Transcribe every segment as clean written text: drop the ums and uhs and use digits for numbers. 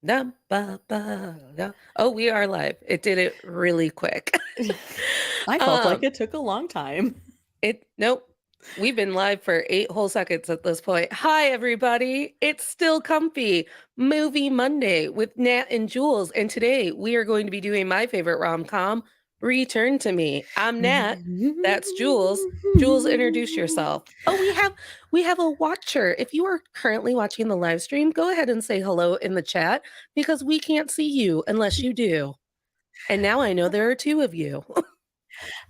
Da, ba, ba, da. Oh, we are live. It did it really quick. I felt like Um, it took a long time. nope. We've been live for 8 whole seconds at this point. Hi, everybody. It's still comfy. Movie Monday with Nat and Jules. And today we are going to be doing my favorite rom-com, Return to Me. I'm Nat. That's Jules. Jules, introduce yourself. Oh, we have a watcher. If you are currently watching the live stream, go ahead and say hello in the chat because we can't see you unless you do. And now I know there are 2 of you.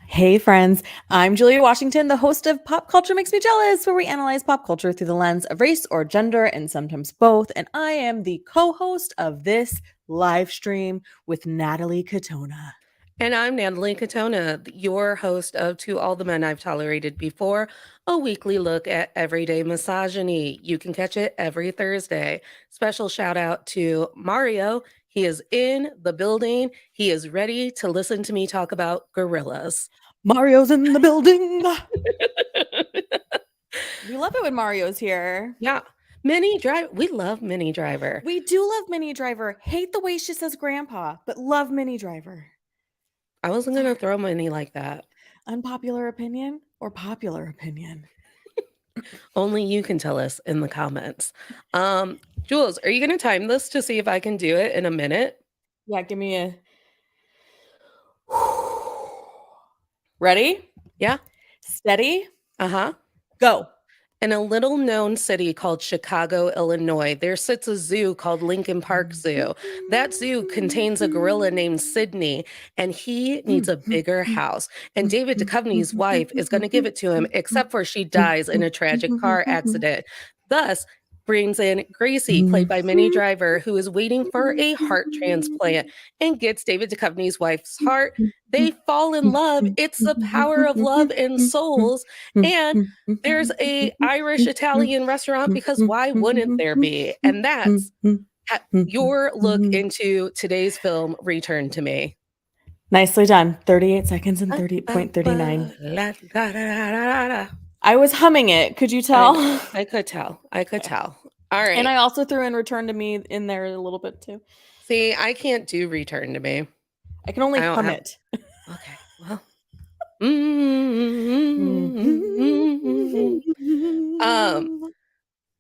Hey, friends. I'm Julia Washington, the host of Pop Culture Makes Me Jealous, where we analyze pop culture through the lens of race or gender and sometimes both. And I am the co host of this live stream with Natalie Katona. And I'm Natalie Katona, your host of To All the Men I've Tolerated Before, a weekly look at everyday misogyny. You can catch it every Thursday. Special shout out to Mario. He is in the building. He is ready to listen to me talk about gorillas. Mario's in the building. We love it when Mario's here. Yeah. Minnie Driver. We love Minnie Driver. We do love Minnie Driver. Hate the way she says grandpa, but love Minnie Driver. I wasn't going to throw Minnie like that. Unpopular opinion or popular opinion? Only you can tell us in the comments. Jules, are you going to time this to see if I can do it in a minute? Yeah, give me a. Ready? Yeah. Steady? Uh-huh. Go. In a little known city called Chicago, Illinois, there sits a zoo called Lincoln Park Zoo. That zoo contains a gorilla named Sydney, and he needs a bigger house. And David Duchovny's wife is going to give it to him, except for she dies in a tragic car accident. Thus, brings in Gracie, played by Minnie Driver, who is waiting for a heart transplant and gets David Duchovny's wife's heart. They fall in love. It's the power of love and souls. And there's a Irish Italian restaurant because why wouldn't there be? And that's your look into today's film, Return to Me. Nicely done. 38 seconds and 30.39. I was humming it. Could you tell? I could tell. I could tell. All right. And I also threw in Return to Me in there a little bit too. See, I can't do Return to Me. I can only hum it. Okay. Well.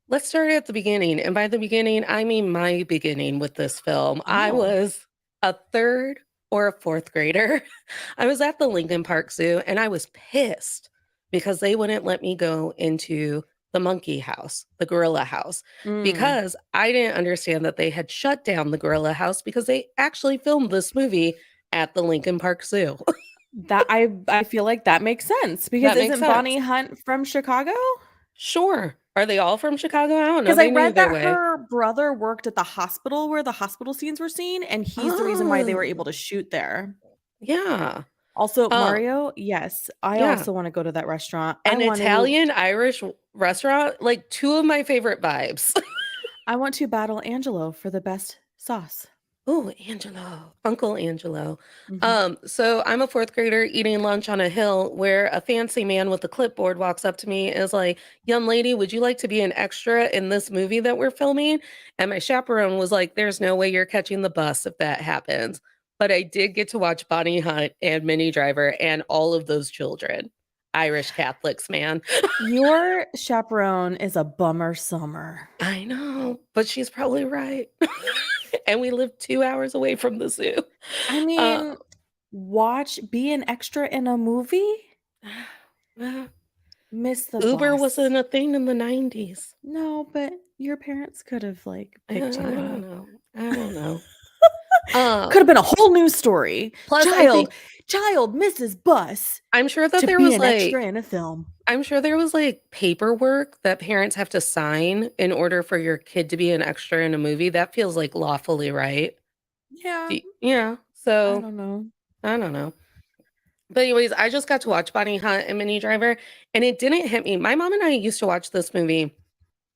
Let's start at the beginning. And by the beginning, I mean my beginning with this film. Oh. I was a 3rd or a 4th grader. I was at the Lincoln Park Zoo and I was pissed because they wouldn't let me go into the monkey house, the gorilla house, because I didn't understand that they had shut down the gorilla house because they actually filmed this movie at the Lincoln Park Zoo. That I feel like that makes sense because isn't Bonnie Hunt from Chicago? Sure. Are they all from Chicago? I don't know. Because I read that her brother worked at the hospital where the hospital scenes were seen, and he's the reason why they were able to shoot there. Yeah. Also, Mario, yes. I also want to go to that restaurant. An Italian-Irish restaurant, like 2 of my favorite vibes. I want to battle Angelo for the best sauce. Oh, Angelo. Uncle Angelo. So I'm a 4th grader eating lunch on a hill where a fancy man with a clipboard walks up to me and is like, "Young lady, would you like to be an extra in this movie that we're filming?" And my chaperone was like, "There's no way you're catching the bus if that happens." But I did get to watch Bonnie Hunt and Minnie Driver and all of those children. Irish Catholics, man. Your chaperone is a bummer summer. I know, but she's probably right. And we live 2 hours away from the zoo. I mean, be an extra in a movie? Miss the Uber bus. wasn't a thing in the 90s. No, but your parents could have picked you up. I don't know. Could have been a whole new story. Plus, child misses bus. I'm sure that there was an extra in a film. I'm sure there was paperwork that parents have to sign in order for your kid to be an extra in a movie. That feels like lawfully right. Yeah. Yeah. So I don't know. But anyways, I just got to watch Bonnie Hunt and Minnie Driver, and it didn't hit me. My mom and I used to watch this movie.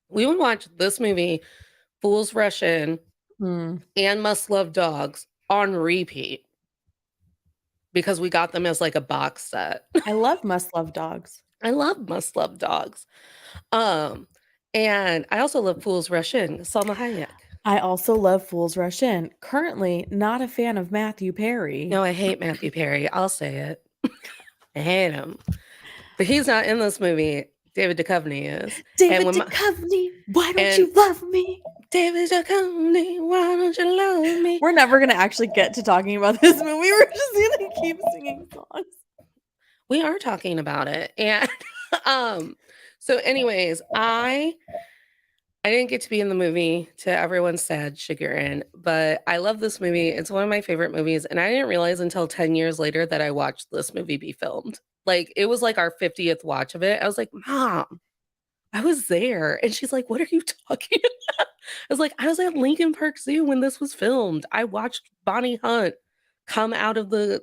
We would watch this movie, Fools Rush In, and Must Love Dogs on repeat because we got them as a box set. I love Must Love Dogs. I love Must Love Dogs. And I also love Fools Rush In, Salma Hayek. I also love Fools Rush In. Currently, not a fan of Matthew Perry. No, I hate Matthew Perry. I'll say it. I hate him. But he's not in this movie. David Duchovny is. And David when my, Duchovny, why don't and you love me? David Duchovny, why don't you love me? We're never gonna actually get to talking about this movie. We're just gonna keep singing songs. We are talking about it. And so anyways, I didn't get to be in the movie, to everyone's sad chagrin, but I love this movie. It's one of my favorite movies, and I didn't realize until 10 years later that I watched this movie be filmed. Like, it was like our 50th watch of it. I was like, "Mom, I was there." And she's like, "What are you talking about?" I was like, "I was at Lincoln Park Zoo when this was filmed. I watched Bonnie Hunt come out of the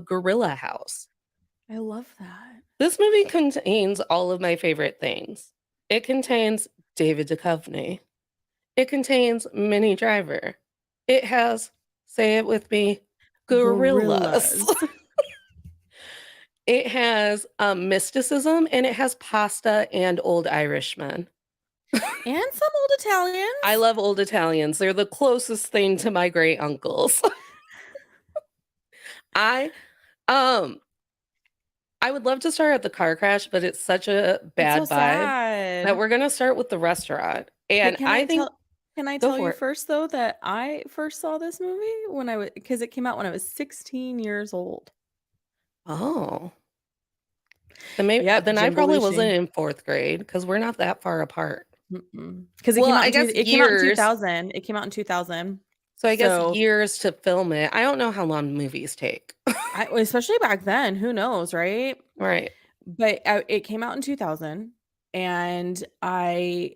gorilla house." I love that. This movie contains all of my favorite things. It contains David Duchovny. It contains Minnie Driver. It has, say it with me, gorillas. It has mysticism, and it has pasta and old Irishmen. And some old Italians. I love old Italians. They're the closest thing to my great uncles. I I would love to start at the car crash, but it's such a bad It's so vibe sad. that we're gonna start with the restaurant. And Can I I think tell for you it. first though that I first saw this movie when I was because it came out when I was 16 years old. Oh. Then I Jim probably wasn't Belushi. in 4th grade because we're not that far apart. Because Well, I guess it came out in years. 2000. It came out in 2000. So I guess So years to film it. I don't know how long movies take. especially back then, who knows, right? Right. But it came out in 2000, and I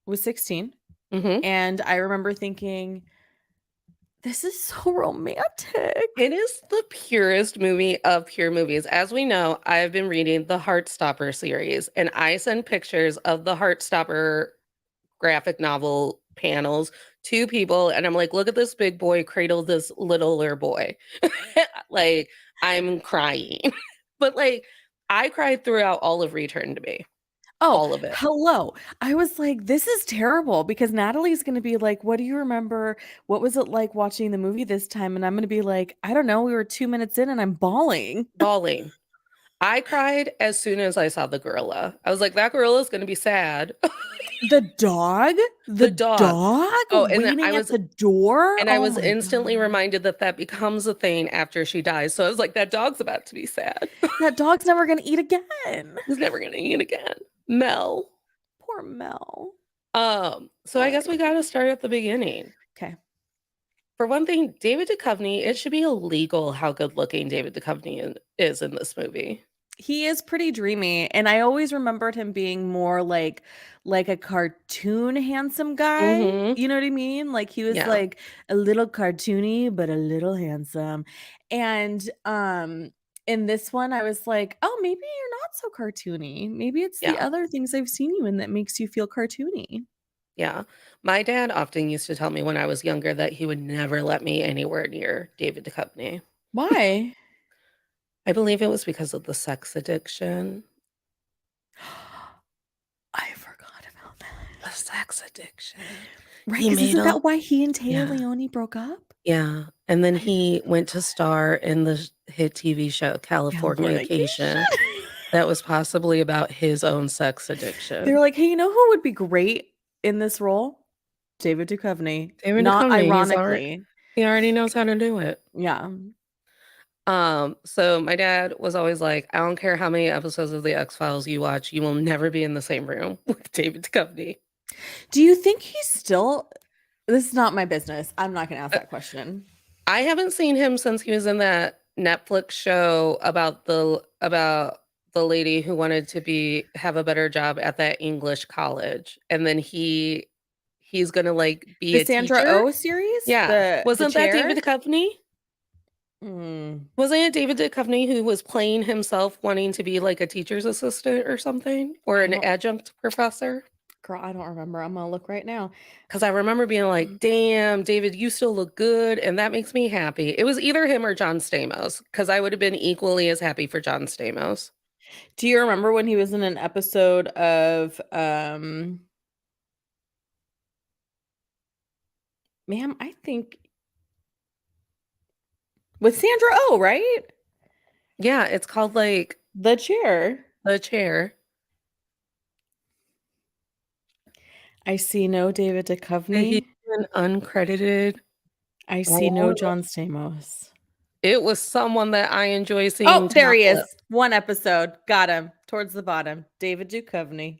was 16, Mhm. and I remember thinking, this is so romantic. It is the purest movie of pure movies. As we know, I've been reading the Heartstopper series, and I send pictures of the Heartstopper graphic novel panels to people, and I'm like, "Look at this big boy cradle this littler boy." Like, I'm crying. But, like, I cried throughout all of Return to Me. Oh, All of it. hello. I was like, this is terrible because Natalie's going to be like, what do you remember? What was it like watching the movie this time? And I'm going to be like, I don't know. We were 2 minutes in and I'm bawling. Bawling. I cried as soon as I saw the gorilla. I was like, "That gorilla's gonna be sad." The dog? The dog. Oh, and then Waiting at the door? I Oh was my instantly God. reminded that that becomes a thing after she dies. So I was like, "That dog's about to be sad." That dog's never going to eat again. He's never gonna eat again. Mel. Poor Mel. So I guess we gotta start at the beginning. Okay. For one thing, David Duchovny, it should be illegal how good looking David Duchovny is in this movie. He is pretty dreamy, and I always remembered him being more like a cartoon handsome guy. Mhm. You know what I mean? Like he was Yeah. like a little cartoony but a little handsome. And in this one I was like, "Oh, maybe you're not so cartoony. Maybe it's the Yeah. other things I've seen you in that makes you feel cartoony." Yeah. My dad often used to tell me when I was younger that he would never let me anywhere near David Duchovny. Why? I believe it was because of the sex addiction. I forgot about The that. sex addiction. Right, He because made isn't a that why he and Taya Yeah. Leone broke up? Yeah. And then I he went to star in the hit TV show Californication. Californication that was possibly about his own sex They were addiction. like, "Hey, you know who would be great in this role? David Duchovny." David Not Duchovny, ironically. he already knows how to do it. Yeah. So my dad was always like, "I don't care how many episodes of The X-Files you watch, you will never be in the same room with David Duchovny." Do you think he's still this is not my business. I'm not gonna ask Uh, that question. I haven't seen him since he was in that Netflix show about the lady who wanted to have a better job at that English college, and then he's gonna, like, be The a Sandra teacher? Oh series? Yeah. The Wasn't that chair? David Duchovny? Mm, Wasn't it David Duchovny who was playing himself wanting to be, like, a teacher's assistant or something? Or I an don't adjunct professor? girl, I don't remember. I'm gonna look right now. Because I remember being like, "Damn, David, you still look good," and that makes me happy. It was either him or John Stamos, because I would have been equally as happy for John Stamos. Do you remember when he was in an episode of Ma'am, I think with Sandra Oh, right? Yeah, it's called like The Chair. The Chair. I see no David He's Duchovny. an uncredited I see no role. John Stamos. It was someone that I enjoy Oh, seeing there he topless. is. One episode. Got him. Towards the bottom. David Duchovny.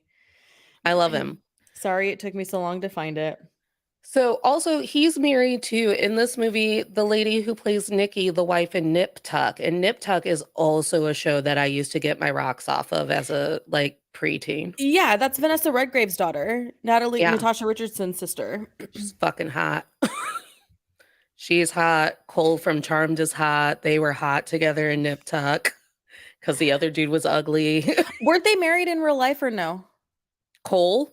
I love him. Sorry it took me so long to find it. So also he's married to in this movie the lady who plays Nikki, the wife in Nip Tuck. And Nip Tuck is also a show that I used to get my rocks off of as a like preteen. Yeah, that's Vanessa Redgrave's daughter, Yeah, Natasha Richardson's sister. she's fucking hot. She's hot. Cole from Charmed is hot. They were hot together in Nip Tuck because the other dude was ugly. Weren't they married in real life or no? Cole?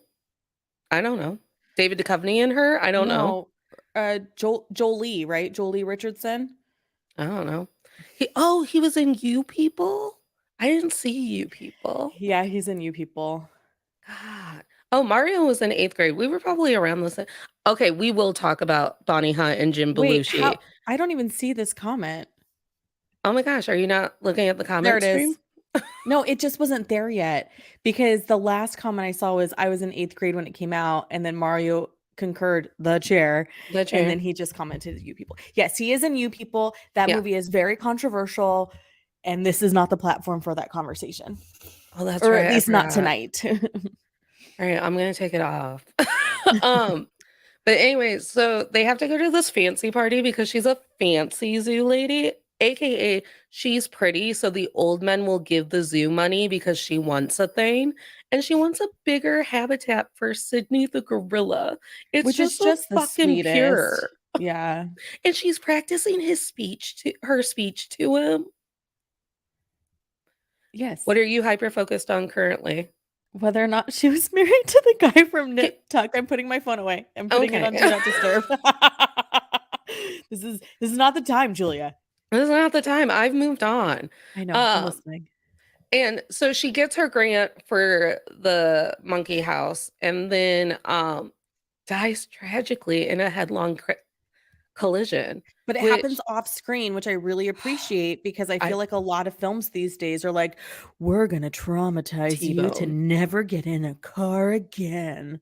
I don't know. David Duchovny and her? I don't know. No. Jolie, right? Jolie Richardson. I don't know. He was in You People? I didn't see You People. Yeah, he's in You People. God. Oh, Mario was in 8th grade. We were probably around the same. Okay, we will talk about Bonnie Hunt and Jim Wait, Belushi. how? I don't even see this comment. Oh my gosh, are you not looking at the There comment it stream? is. No, it just wasn't there yet because the last comment I saw was I was in 8th grade when it came out, and then Mario concurred The Chair, The and then chair. he just commented You People. Yes, he is in You People. That Yeah. movie is very controversial, and this is not the platform for that conversation, Oh, that's or right. at I least not forgot. tonight. All right, I'm gonna take it off. um, but anyway, so they have to go to this fancy party because she's a fancy zoo lady, aka she's pretty, so the old men will give the zoo money because she wants a thing, and she wants a bigger habitat for Sydney the gorilla. It's Which is just so just the fucking sweetest. pure. Yeah. And she's practicing her speech to him. Yes. What are you hyper focused on currently? Whether or not she was married to the guy from Okay. Nip Tuck. I'm putting my phone away. I'm putting it Okay. on Do Not Disturb. This is not the time, Julia. This is not the time. I've moved on. I know. I'm Um, listening. and so she gets her grant for the monkey house and then dies tragically in a headlong collision, But it happens which off screen, which I really appreciate because I I feel like a lot of films these days are like, we're going to traumatize you to T-bone. never get in a car again.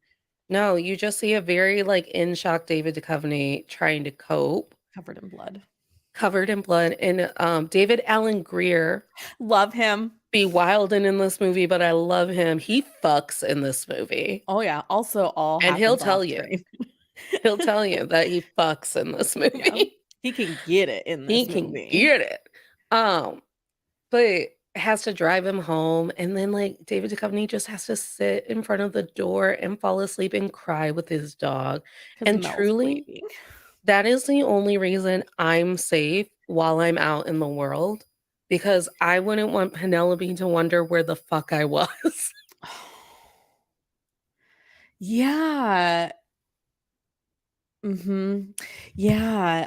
No, you just see a very like in shock David Duchovny trying to cope, Covered in blood. covered in blood. And David Allen Greer Love him. be wilding in this movie, but I love him. He fucks in this movie. Oh, yeah. Also, all And he'll happens tell off you. screen. He'll tell you that he fucks in this Yeah. movie. He can get it in He this can movie. get it. But has to drive him home. And then like David Duchovny just has to sit in front of the door and fall asleep and cry with his dog. Because And Mel's truly, bleeding. that is the only reason I'm safe while I'm out in the world. Because I wouldn't want Penelope to wonder where the fuck I was. Yeah. Yeah.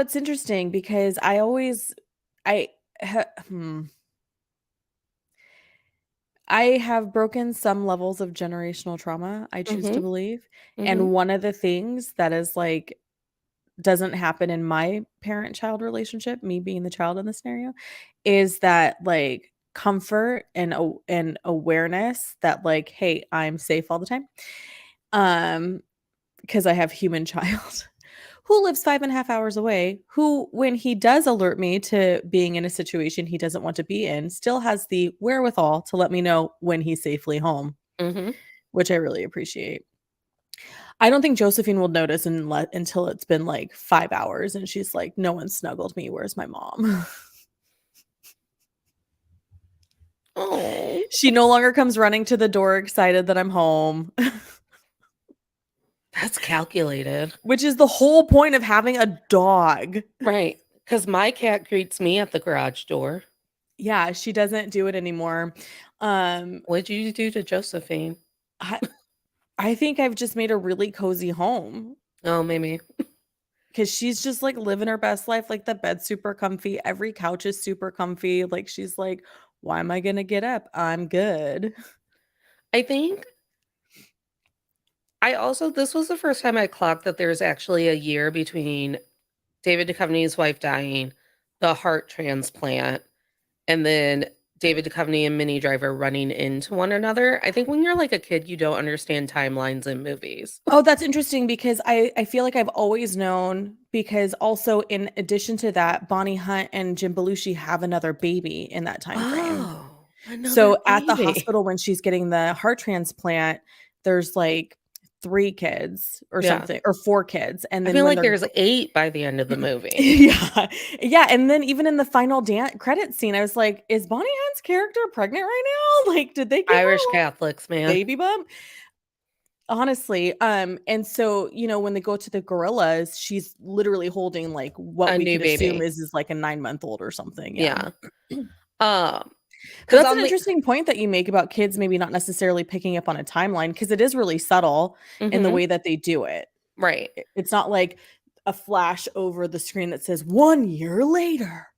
It's interesting because I ha I have broken some levels of generational trauma, I choose to hmm believe, hmm and one of the things that is, like, doesn't happen in my parent-child relationship, me being the child in the scenario, is that, like, comfort and awareness that, like, "Hey, I'm safe all the time." Um, because I have human child who lives 5.5 hours away, who, when he does alert me to being in a situation he doesn't want to be in, still has the wherewithal to let me know when he's safely home, hmm which I really appreciate. I don't think Josephine will notice until it's been, like, 5 hours, and she's like, "No one snuggled me, where's my mom?" Oh, She no longer comes running to the door excited that I'm home, that's calculated. which is the whole point of having a dog. Right. Because my cat greets me at the garage door. Yeah, she doesn't do it anymore. Um, What'd you do to Josephine? I I think I've just made a really cozy home Oh, maybe. because she's just, like, living her best life, like, the bed's super comfy, every couch is super comfy, like, she's like, "Why am I gonna get up? I'm good." I think I also this was the first time I clocked that there's actually a year between David Duchovny's wife dying, the heart transplant, and then David Duchovny and Minnie Driver running into one another. I think when you're like a kid, you don't understand timelines in movies. Oh, that's interesting because I feel like I've always known because also in addition to that, Bonnie Hunt and Jim Belushi have another baby in that time frame. Oh, another So at the baby. hospital when she's getting the heart transplant, there's like 3 kids or Yeah. something or 4 kids, and I then feel when like they're there's 8 by the end of the movie. yeah. Yeah, and then even in the final credit scene, I was like, "Is Bonnie Hunt's character pregnant right now? Like, did they give her Irish a little Catholics, man. baby bump?" Honestly, and so, when they go to the gorillas, she's literally holding, like, what A we new could assume baby. is, like, a 9-month-old or something, yeah. Yeah. But Because that's an on the interesting point that you make about kids maybe not necessarily picking up on a timeline because it is really subtle in the Mhm, way that they do it. right. It's not like a flash over the screen that says 1 year later.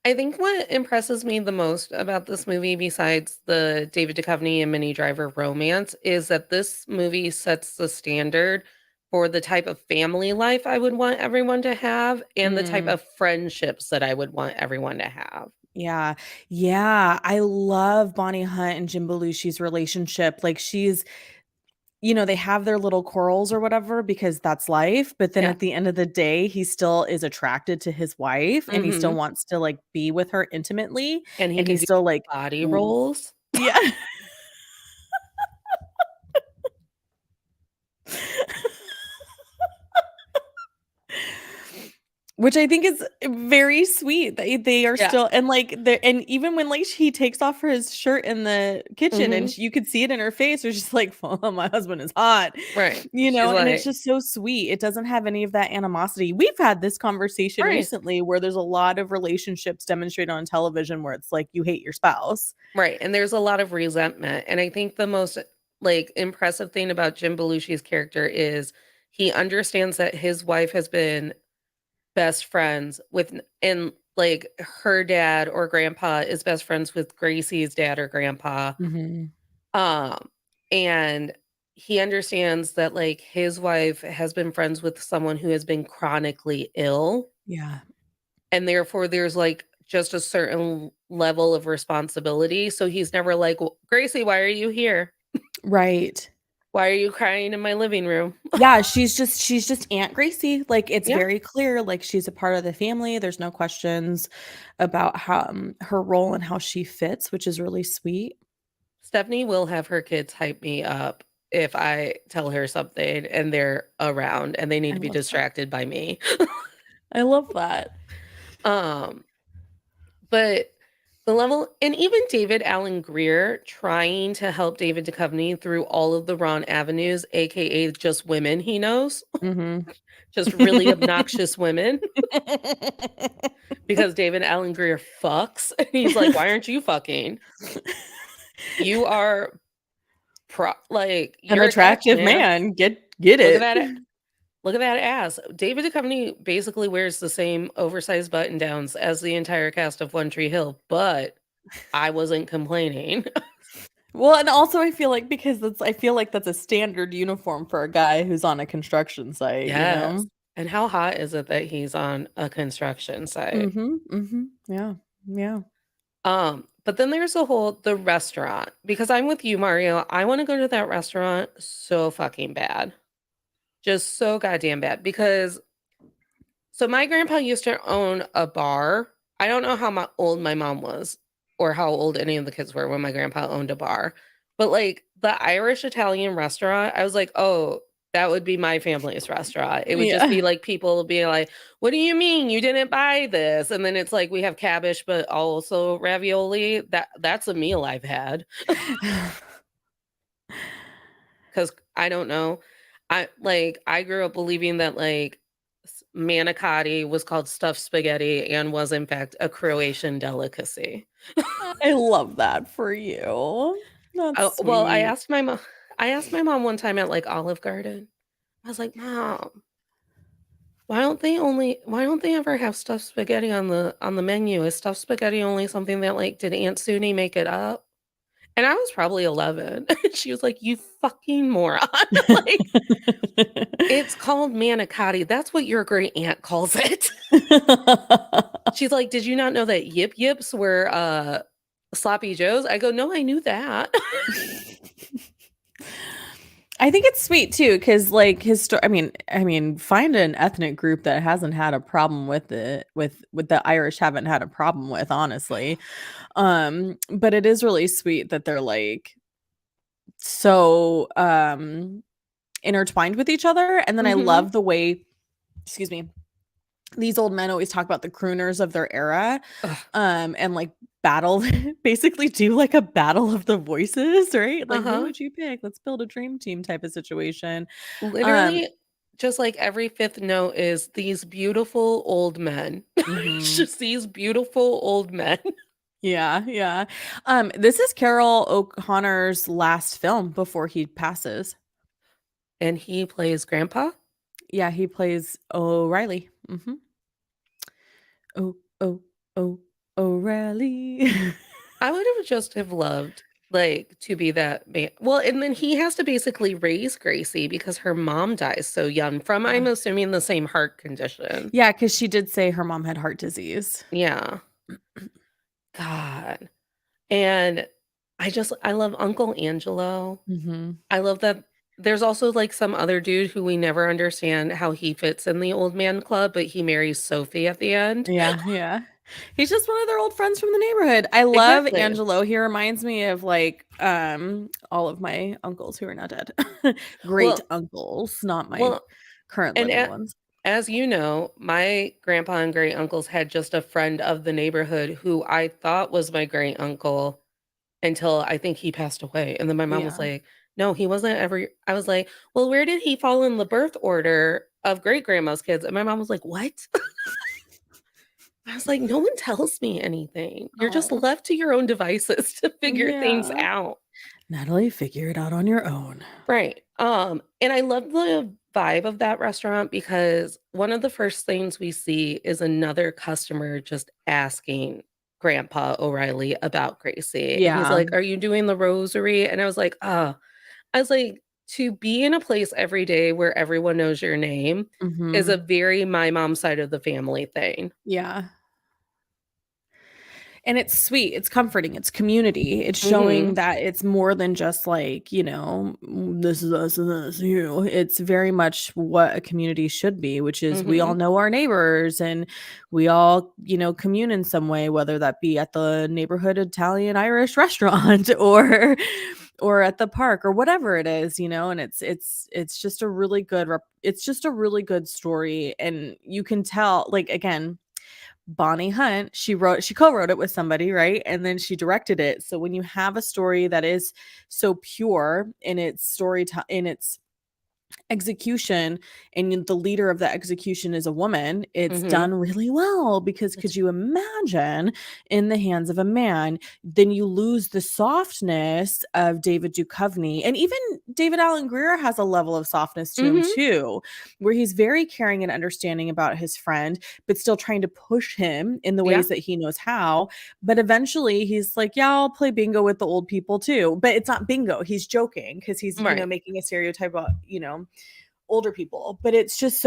I think what impresses me the most about this movie, besides the David Duchovny and Minnie Driver romance, is that this movie sets the standard for the type of family life I would want everyone to have and the type Mm, of friendships that I would want everyone to have. yeah. Yeah, I love Bonnie Hunt and Jim Belushi's relationship, like, they have their little quarrels or whatever because that's life, but then Yeah. at the end of the day, he still is attracted to his wife, and he still Mhm. wants to, like, be with her intimately, And he and can he's do still like body l rolls. yeah. Which I think is very sweet that they are Yeah. still and, like, they and even when, like, he takes off his shirt in the kitchen and Mhm. you could see it in her face, it's just like, "Oh, my husband is hot," Right. She's and it's like just so sweet. It doesn't have any of that animosity. We've had this conversation right. recently where there's a lot of relationships demonstrated on television where it's like you hate your spouse. Right, and there's a lot of resentment, and I think the most, like, impressive thing about Jim Belushi's character is he understands that his wife has been best friends with and, like, her dad or grandpa is best friends with Gracie's dad or grandpa, Mhm. um, and he understands that, like, his wife has been friends with someone who has been chronically ill, Yeah. and therefore there's, like, just a certain level of responsibility, so he's never like, "Well, Gracie, why are you here? Right. Why are you crying in my living room?" Yeah, she's just Aunt Gracie, like, it's Yeah. very clear, like, she's a part of the family, there's no questions about how, her role and how she fits, which is really sweet. Stephanie will have her kids hype me up if I tell her something and they're around and they need I to be love that. distracted by me. I love that. Um, but the level and even David Allen Greer trying to help David Duchovny through all of the wrong avenues, AKA just women he knows, Mhm. just really obnoxious women. Because David Allen Greer fucks, and he's like, "Why aren't you fucking? You are like, An you're a catch, attractive man. man, get Look at it. that look at that ass." David Duchovny basically wears the same oversized button-downs as the entire cast of One Tree Hill, but I wasn't complaining. Well, and also I feel like because I feel like that's a standard uniform for a guy who's on a construction site, you Yes. know? And how hot is it that he's on a construction site? Mhm, mhm, yeah, yeah. But then there's the restaurant, because I'm with you, Mario, I wanna go to that restaurant so fucking bad. Just so goddamn bad because so my grandpa used to own a bar. I don't know how old my mom was or how old any of the kids were when my grandpa owned a bar. But like the Irish Italian restaurant, I was like, "Oh, that would be my family's restaurant." It would just Yeah. be like people being like, "What do you mean you didn't buy this?" And then it's like we have cabbage but also ravioli. That's a meal I've had cuz I don't know. I grew up believing that like manicotti was called stuffed spaghetti and was in fact a Croatian delicacy. I love that for you. Oh, That's well, sweet. I asked my mom one time at like Olive Garden. I was like, "Mom, why don't they ever have stuffed spaghetti on the menu? Is stuffed spaghetti only something that like did Aunt Suni make it up?" And I was probably 11. She was like, "You fucking moron." Like, "It's called manicotti. That's what your great aunt calls it." She's like, "Did you not know that Yip Yips were, sloppy joes?" I go, "No, I knew that." I think it's sweet too, because like I mean, find an ethnic group that hasn't had a problem with it, with the Irish haven't had a problem with, honestly. But it is really sweet that they're like so intertwined with each other. And then I Mhm. love the way, excuse me, these old men always talk about the crooners of their era, Ugh. and like battle basically do like a battle of the voices, right? Like who Uh-huh. would you pick? Let's build a dream team type of situation. Um Literally, just like every 5th note is these beautiful old men. It's mhm. just these beautiful old men. Yeah, yeah. This is Carol O'Connor's last film before he passes. And he plays grandpa? Yeah, he plays O'Reilly. Oh, oh, oh, O'Reilly. I would have just have loved, like, to be that man. Well, and then he has to basically raise Gracie because her mom dies so young from, I'm Yeah. assuming, the same heart condition. Yeah, because she did say her mom had heart disease. Yeah. God. And I love Uncle Angelo. Mhm. I love that there's also, like, some other dude who we never understand how he fits in the old man club, but he marries Sophie at the end. Yeah, yeah. He's just one of their old friends from the neighborhood. I love Exactly. Angelo. He reminds me of, like, all of my uncles who are now dead. Great Well uncles, not my well, current and living a ones. as you know, my grandpa and great uncles had just a friend of the neighborhood who I thought was my great uncle until I think he passed away, and then my mom was Yeah. like, "No, he wasn't ever." I was like, "Well, where did he fall in the birth order of great grandma's kids?" And my mom was like, "What?" I was like, "No one tells me anything. You're just Oh, left to your own devices to figure things yeah. out." Natalie, figure it out on your own. Right. And I love the vibe of that restaurant because one of the first things we see is another customer just asking Grandpa O'Reilly about Gracie. And he's Yeah. like, "Are you doing the rosary?" And I was like, "Oh." I was like, to be in a place every day where everyone knows your name is a Mhm. very my mom's side of the family thing. Yeah. And it's sweet, it's comforting, it's community, it's showing Mhm. that it's more than just like, this is us and this, it's very much what a community should be, which is we all Mhm. know our neighbors and we all, commune in some way, whether that be at the neighborhood Italian Irish restaurant or at the park or whatever it is, and it's just a really good it's just a really good story, and you can tell, like, again, Bonnie Hunt, she co-wrote it with somebody, right? And then she directed it. So when you have a story that is so pure in its in its execution, and the leader of that execution is a woman, it's Mhm. done really well, because could It's you imagine in the hands of a man? Then you lose the softness of David Duchovny, and even David Allen Greer has a level of softness to him Mhm. too, where he's very caring and understanding about his friend, but still trying to push him in the Yeah. ways that he knows how. But eventually he's like, yeah, I'll play bingo with the old people too, but it's not bingo, he's joking because he's Right. making a stereotype about older people. But it's just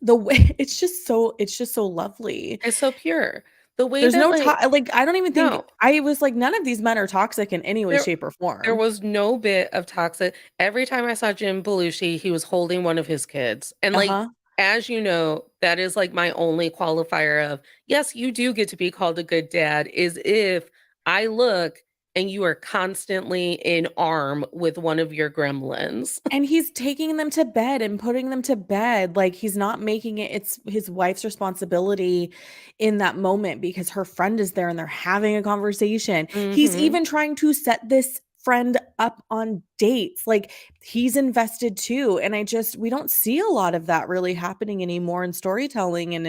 the way it's just so lovely. It's so pure. The way There's that, no like like, I don't even think, no. I was like, none of these men are toxic in any way, There shape, or there form. was no bit of toxic every time I saw Jim Belushi, he was holding one of his kids, and, like, Uh-huh. as you know, that is, like, my only qualifier of, "Yes, you do get to be called a good dad," is if I look and you are constantly in arm with one of your gremlins. And he's taking them to bed and putting them to bed. Like, he's not making it's his wife's responsibility in that moment because her friend is there and they're having a conversation. He's Mhm. even trying to set this friend up on dates. Like, he's invested too. And we don't see a lot of that really happening anymore in storytelling. And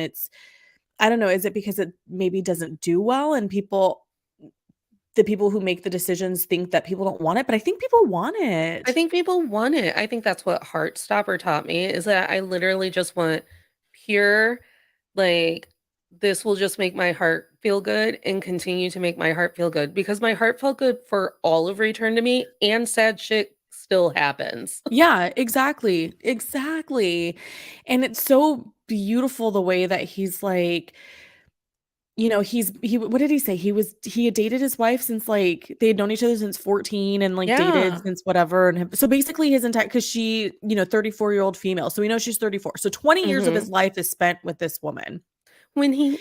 I don't know, is it because it maybe doesn't do well and the people who make the decisions think that people don't want it? But I think people want I it. think people want it. I think that's what Heartstopper taught me is that I literally just want pure, like this will just make my heart feel good and continue to make my heart feel good because my heart felt good for all of Return to Me and sad shit still happens. Yeah, exactly. Exactly. And it's so beautiful the way that he's like, you know, he what did he say? He had dated his wife since like they had known each other since 14 and like dated Yeah. since whatever. So basically his entire, because she, you know, 34-year-old female. So we know she's 34. So 20 years of Hmm. his life is spent with this woman. When he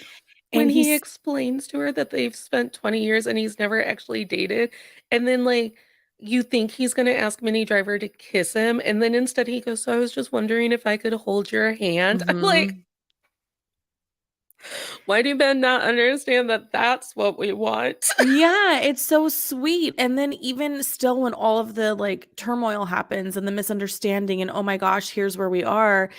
And when he he's explains to her that they've spent 20 years and he's never actually dated, and then like you think he's gonna ask Minnie Driver to kiss him, and then instead he goes, "So I was just wondering if I could hold your hand." I'm like, Mhm. why do men not understand that that's what we want? Yeah, it's so sweet. And then even still when all of the like turmoil happens and the misunderstanding and oh my gosh, here's where we are,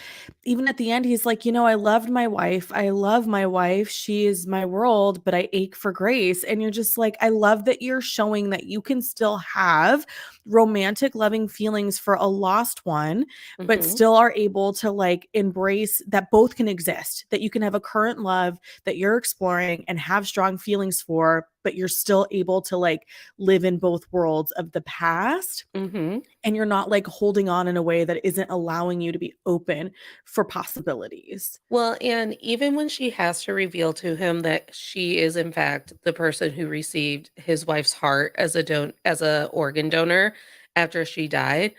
even at the end, he's like, you know, I loved my wife. I love my wife. She is my world, but I ache for Grace. And you're just like, I love that you're showing that you can still have romantic, loving feelings for a lost one, but Mhm. still are able to like embrace that both can exist, that you can have a current love that you're exploring and have strong feelings for, but you're still able to like live in both worlds of the past Mhm. and you're not like holding on in a way that isn't allowing you to be open for possibilities. Well, and even when she has to reveal to him that she is in fact the person who received his wife's heart as a organ donor after she died,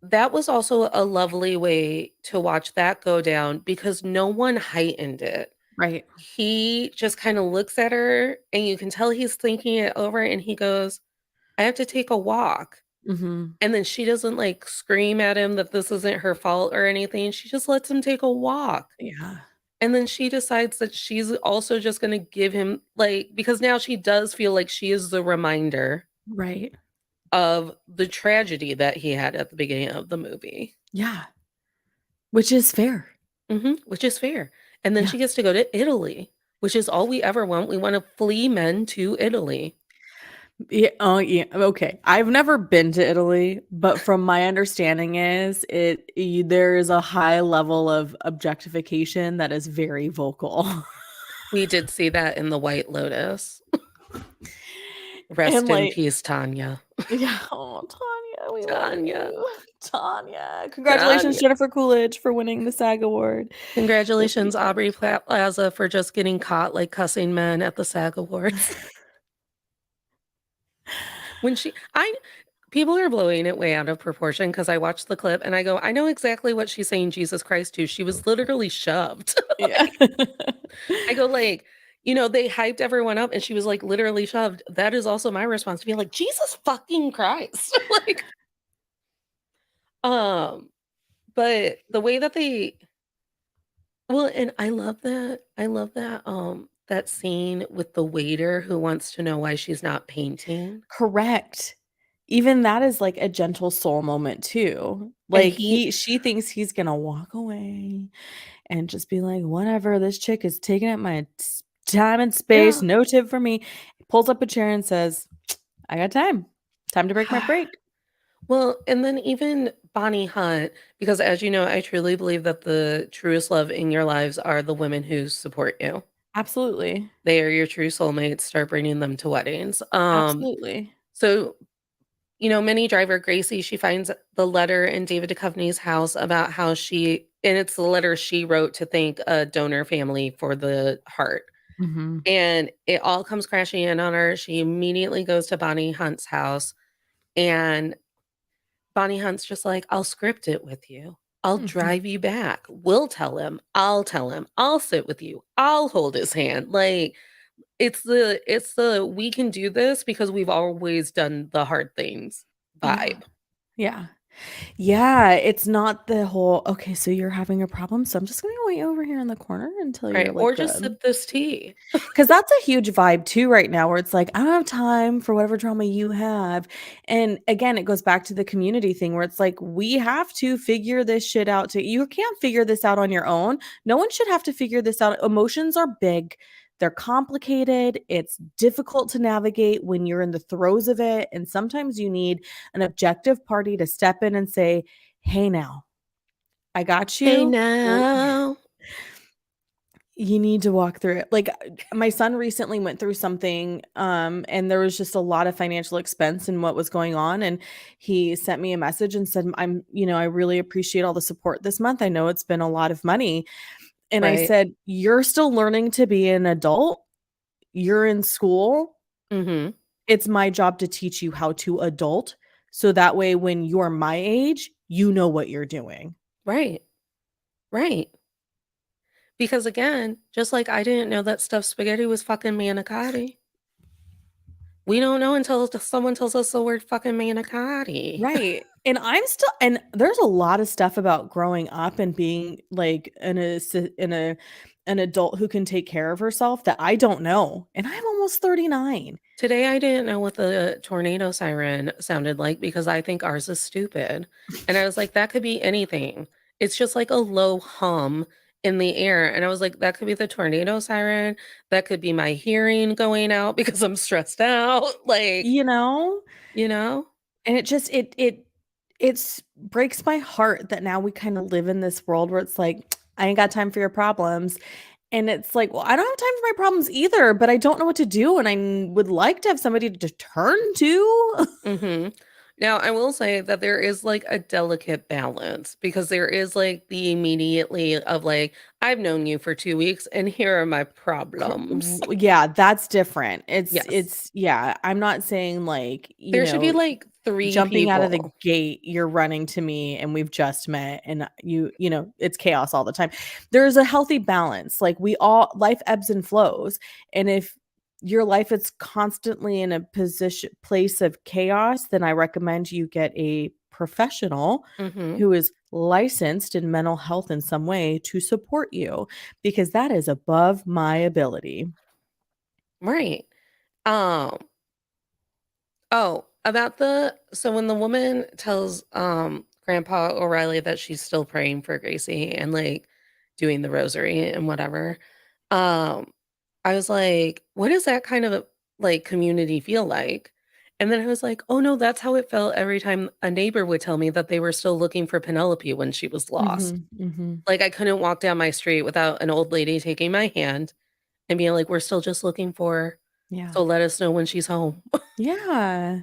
that was also a lovely way to watch that go down because no one heightened it. Right. He just kind of looks at her and you can tell he's thinking it over and he goes, "I have to take a walk." Mhm. And then she doesn't like scream at him that this isn't her fault or anything. She just lets him take a walk. Yeah. And then she decides that she's also just gonna give him like because now she does feel like she is the reminder Right. of the tragedy that he had at the beginning of the movie. Yeah. Which is fair. Which is fair. And then Yeah. she gets to go to Italy, which is all we ever want. We wanna flee men to Italy. Yeah, oh, yeah, okay. I've never been to Italy, but from my understanding is there is a high level of objectification that is very vocal. We did see that in The White Lotus. And Rest in like, peace, Tanya. yeah, oh, Tanya, we love Tanya. you. Tanya. Congratulations, Tanya. Jennifer Coolidge, for winning the SAG award this Congratulations, weekend. Aubrey Plaza, for just getting caught like cussing men at the SAG Awards. When she I people are blowing it way out of proportion because I watched the clip and I go, "I know exactly what she's saying Jesus Christ to." She was literally shoved. Yeah. Like, I go like, they hyped everyone up and she was like literally shoved. That is also my response to be like, "Jesus fucking Christ." Like, um, but the way that they well, and I love that, that scene with the waiter who wants to know why she's not painting. Correct. Even that is like a gentle soul moment too. And Like he she thinks he's gonna walk away and just be like, "Whatever, this chick is taking up my time and space, Yeah. no tip for me." Pulls up a chair and says, "I got time. Time to break my break." Well, and then even Bonnie Hunt, because as you know, I truly believe that the truest love in your lives are the women who support you. Absolutely. They are your true soulmates. Start bringing them to weddings. Absolutely. So Minnie Driver Gracie, she finds the letter in David Duchovny's house about how and it's the letter she wrote to thank a donor family for the heart. Mhm. And it all comes crashing in on her. She immediately goes to Bonnie Hunt's house, and Bonnie Hunt's just like, "I'll script it with you. I'll Mhm. drive you back. We'll tell him. I'll tell him. I'll sit with you. I'll hold his hand." Like, it's the we can do this because we've always done the hard things Yeah. vibe. Yeah. Yeah, it's not the whole, "Okay, so you're having a problem, so I'm just gonna wait over here in the corner until Right, you're, like, or just good." sip this tea. 'Cause that's a huge vibe too right now where it's like, "I don't have time for whatever drama you have." And again, it goes back to the community thing where it's like, we have to figure this shit out too. You can't figure this out on your own. No one should have to figure this out. Emotions are big. They're complicated. It's difficult to navigate when you're in the throes of it, and sometimes you need an objective party to step in and say, "Hey now, I got Hey you. now. You need to walk through it. Like my son recently went through something and there was just a lot of financial expense in what was going on, and he sent me a message and said, I really appreciate all the support this month. I know it's been a lot of money. And I Right. said, "You're still learning to be an adult. You're in school. Mhm. It's my job to teach you how to adult so that way when you're my age, you know what you're doing." Right. Right. Because again, just like I didn't know that stuffed spaghetti was fucking manicotti. We don't know until someone tells us the word fucking manicotti. Right. And there's a lot of stuff about growing up and being like an adult who can take care of herself that I don't know. And I'm almost 39. Today, I didn't know what the tornado siren sounded like because I think ours is stupid. And I was like, that could be anything. It's just like a low hum in the air. And I was like, that could be the tornado siren. That could be my hearing going out because I'm stressed out. Like, You know? you know? And it just it's breaks my heart that now we kind of live in this world where it's like, I ain't got time for your problems. And it's like, well, I don't have time for my problems either, but I don't know what to do. And would like to have somebody to turn to. Hmm. Now, I will say that there is like a delicate balance because there is like the immediately of like, I've known you for 2 weeks and here are my problems. Yeah, that's different. Yes. Yeah, I'm not saying like, There should be like three jumping out of the people. gate, you're running to me and we've just met and it's chaos all the time. There's a healthy balance. Like life ebbs and flows. And if your life is constantly in a place of chaos, then I recommend you get a professional Hmm. who is licensed in mental health in some way to support you, because that is above my ability. Right. Um, oh, about so when the woman tells Grandpa O'Reilly that she's still praying for Gracie and like doing the rosary and whatever, um, I was like, what does that kind of like community feel like? And then I was like, oh no, that's how it felt every time a neighbor would tell me that they were still looking for Penelope when she was lost. Mhm, mhm. Like I couldn't walk down my street without an old lady taking my hand and being like, we're still just looking for her. Yeah. So let us know when she's home. Yeah.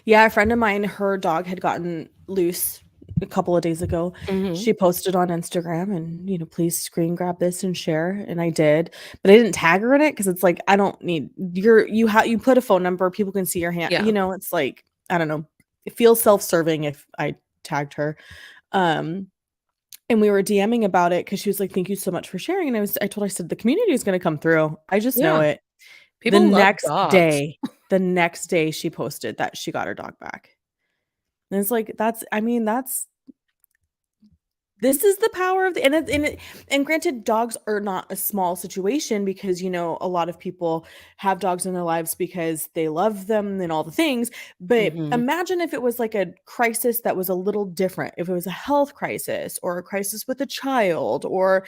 Yeah, a friend of mine, her dog had gotten loose a couple of days ago. Hmm. She posted on Instagram and, please screen grab this and share, and I did. But I didn't tag her in it because it's like I don't need you put a phone number, people can see your hand. Yeah. It's like I don't know. It feels self-serving if I tagged her. Um and we were DMing about it because she was like, "Thank you so much for sharing." And I said, "The community is going to come through. I just know Yeah. it." The People love next dogs. day the next day she posted that she got her dog back. And it's like, that's this is the power of the and granted, dogs are not a small situation because, a lot of people have dogs in their lives because they love them and all the things. But Hmm. imagine if it was like a crisis that was a little different. If it was a health crisis or a crisis with a child or,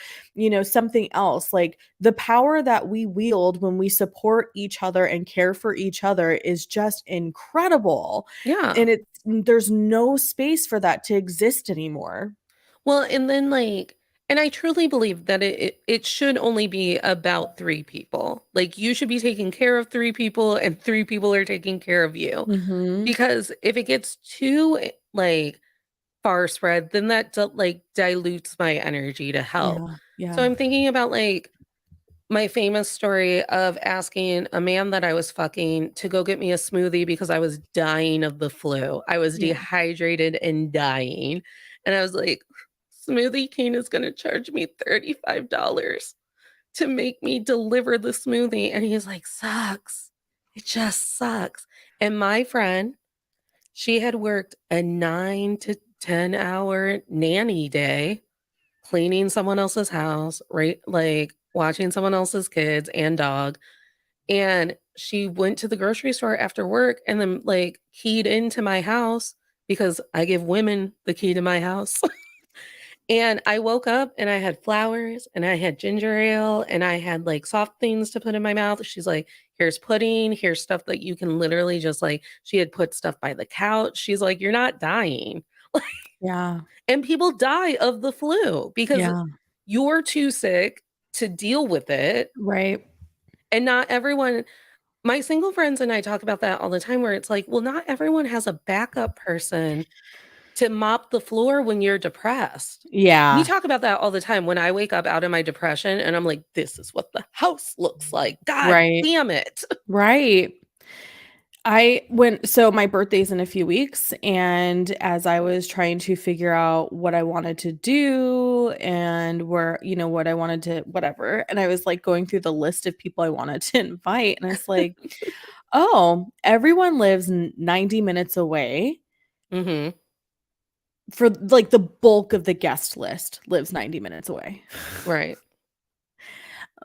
something else, like the power that we wield when we support each other and care for each other is just incredible. Yeah. And there's no space for that to exist anymore. Well, and then like, and I truly believe that it should only be about three people. Like you should be taking care of three people and three people are taking care of you. Mhm. Because if it gets too like far spread, then that like dilutes my energy to help. Yeah, So yeah, I'm thinking about like my famous story of asking a man that I was fucking to go get me a smoothie because I was dying of the flu. I was yeah, dehydrated and dying. And I was like, Smoothie King is going to charge me $35 to make me deliver the smoothie. And he's like, sucks. It just sucks. And my friend, she had worked a 9 to 10 hour nanny day cleaning someone else's house, right? Like watching someone else's kids and dog. And she went to the grocery store after work and then like keyed into my house because I give women the key to my house. And I woke up and I had flowers and I had ginger ale and I had like soft things to put in my mouth. She's like, here's pudding, here's stuff that you can literally just like, she had put stuff by the couch. She's like, you're not dying. yeah, And people die of the flu because yeah, you're too sick to deal with it. Right. And not everyone my single friends and I talk about that all the time where it's like, well, not everyone has a backup person to mop the floor when you're depressed. We Yeah. talk about that all the time when I wake up out of my depression and I'm like, this is what the house looks like. God Right. damn it. Right. So my birthday's in a few weeks, and as I was trying to figure out what I wanted to do and where, what I wanted to whatever, and I was like going through the list of people I wanted to invite, and I was like, "Oh, everyone lives 90 minutes away." Mhm. For like the bulk of the guest list lives 90 minutes away. Right.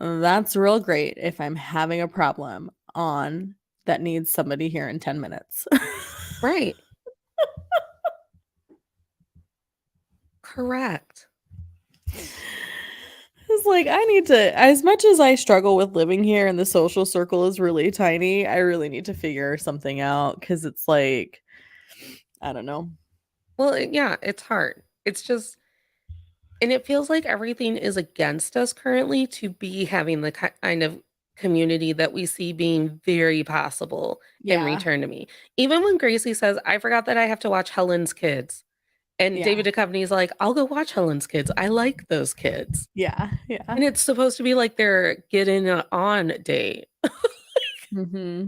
That's real great if I'm having a problem on that needs somebody here in 10 minutes. Right. Correct. It's like I need to, as much as I struggle with living here and the social circle is really tiny, I really need to figure something out because it's like, I don't know. Well, yeah, it's hard. It's just and it feels like everything is against us currently to be having the kind of community that we see being very possible in Yeah. Return to Me. Even when Gracie says, "I forgot that I have to watch Helen's Kids." And Yeah. David Duchovny's like, "I'll go watch Helen's Kids. I like those kids." Yeah. Yeah. And it's supposed to be like they're getting a on date. Hmm.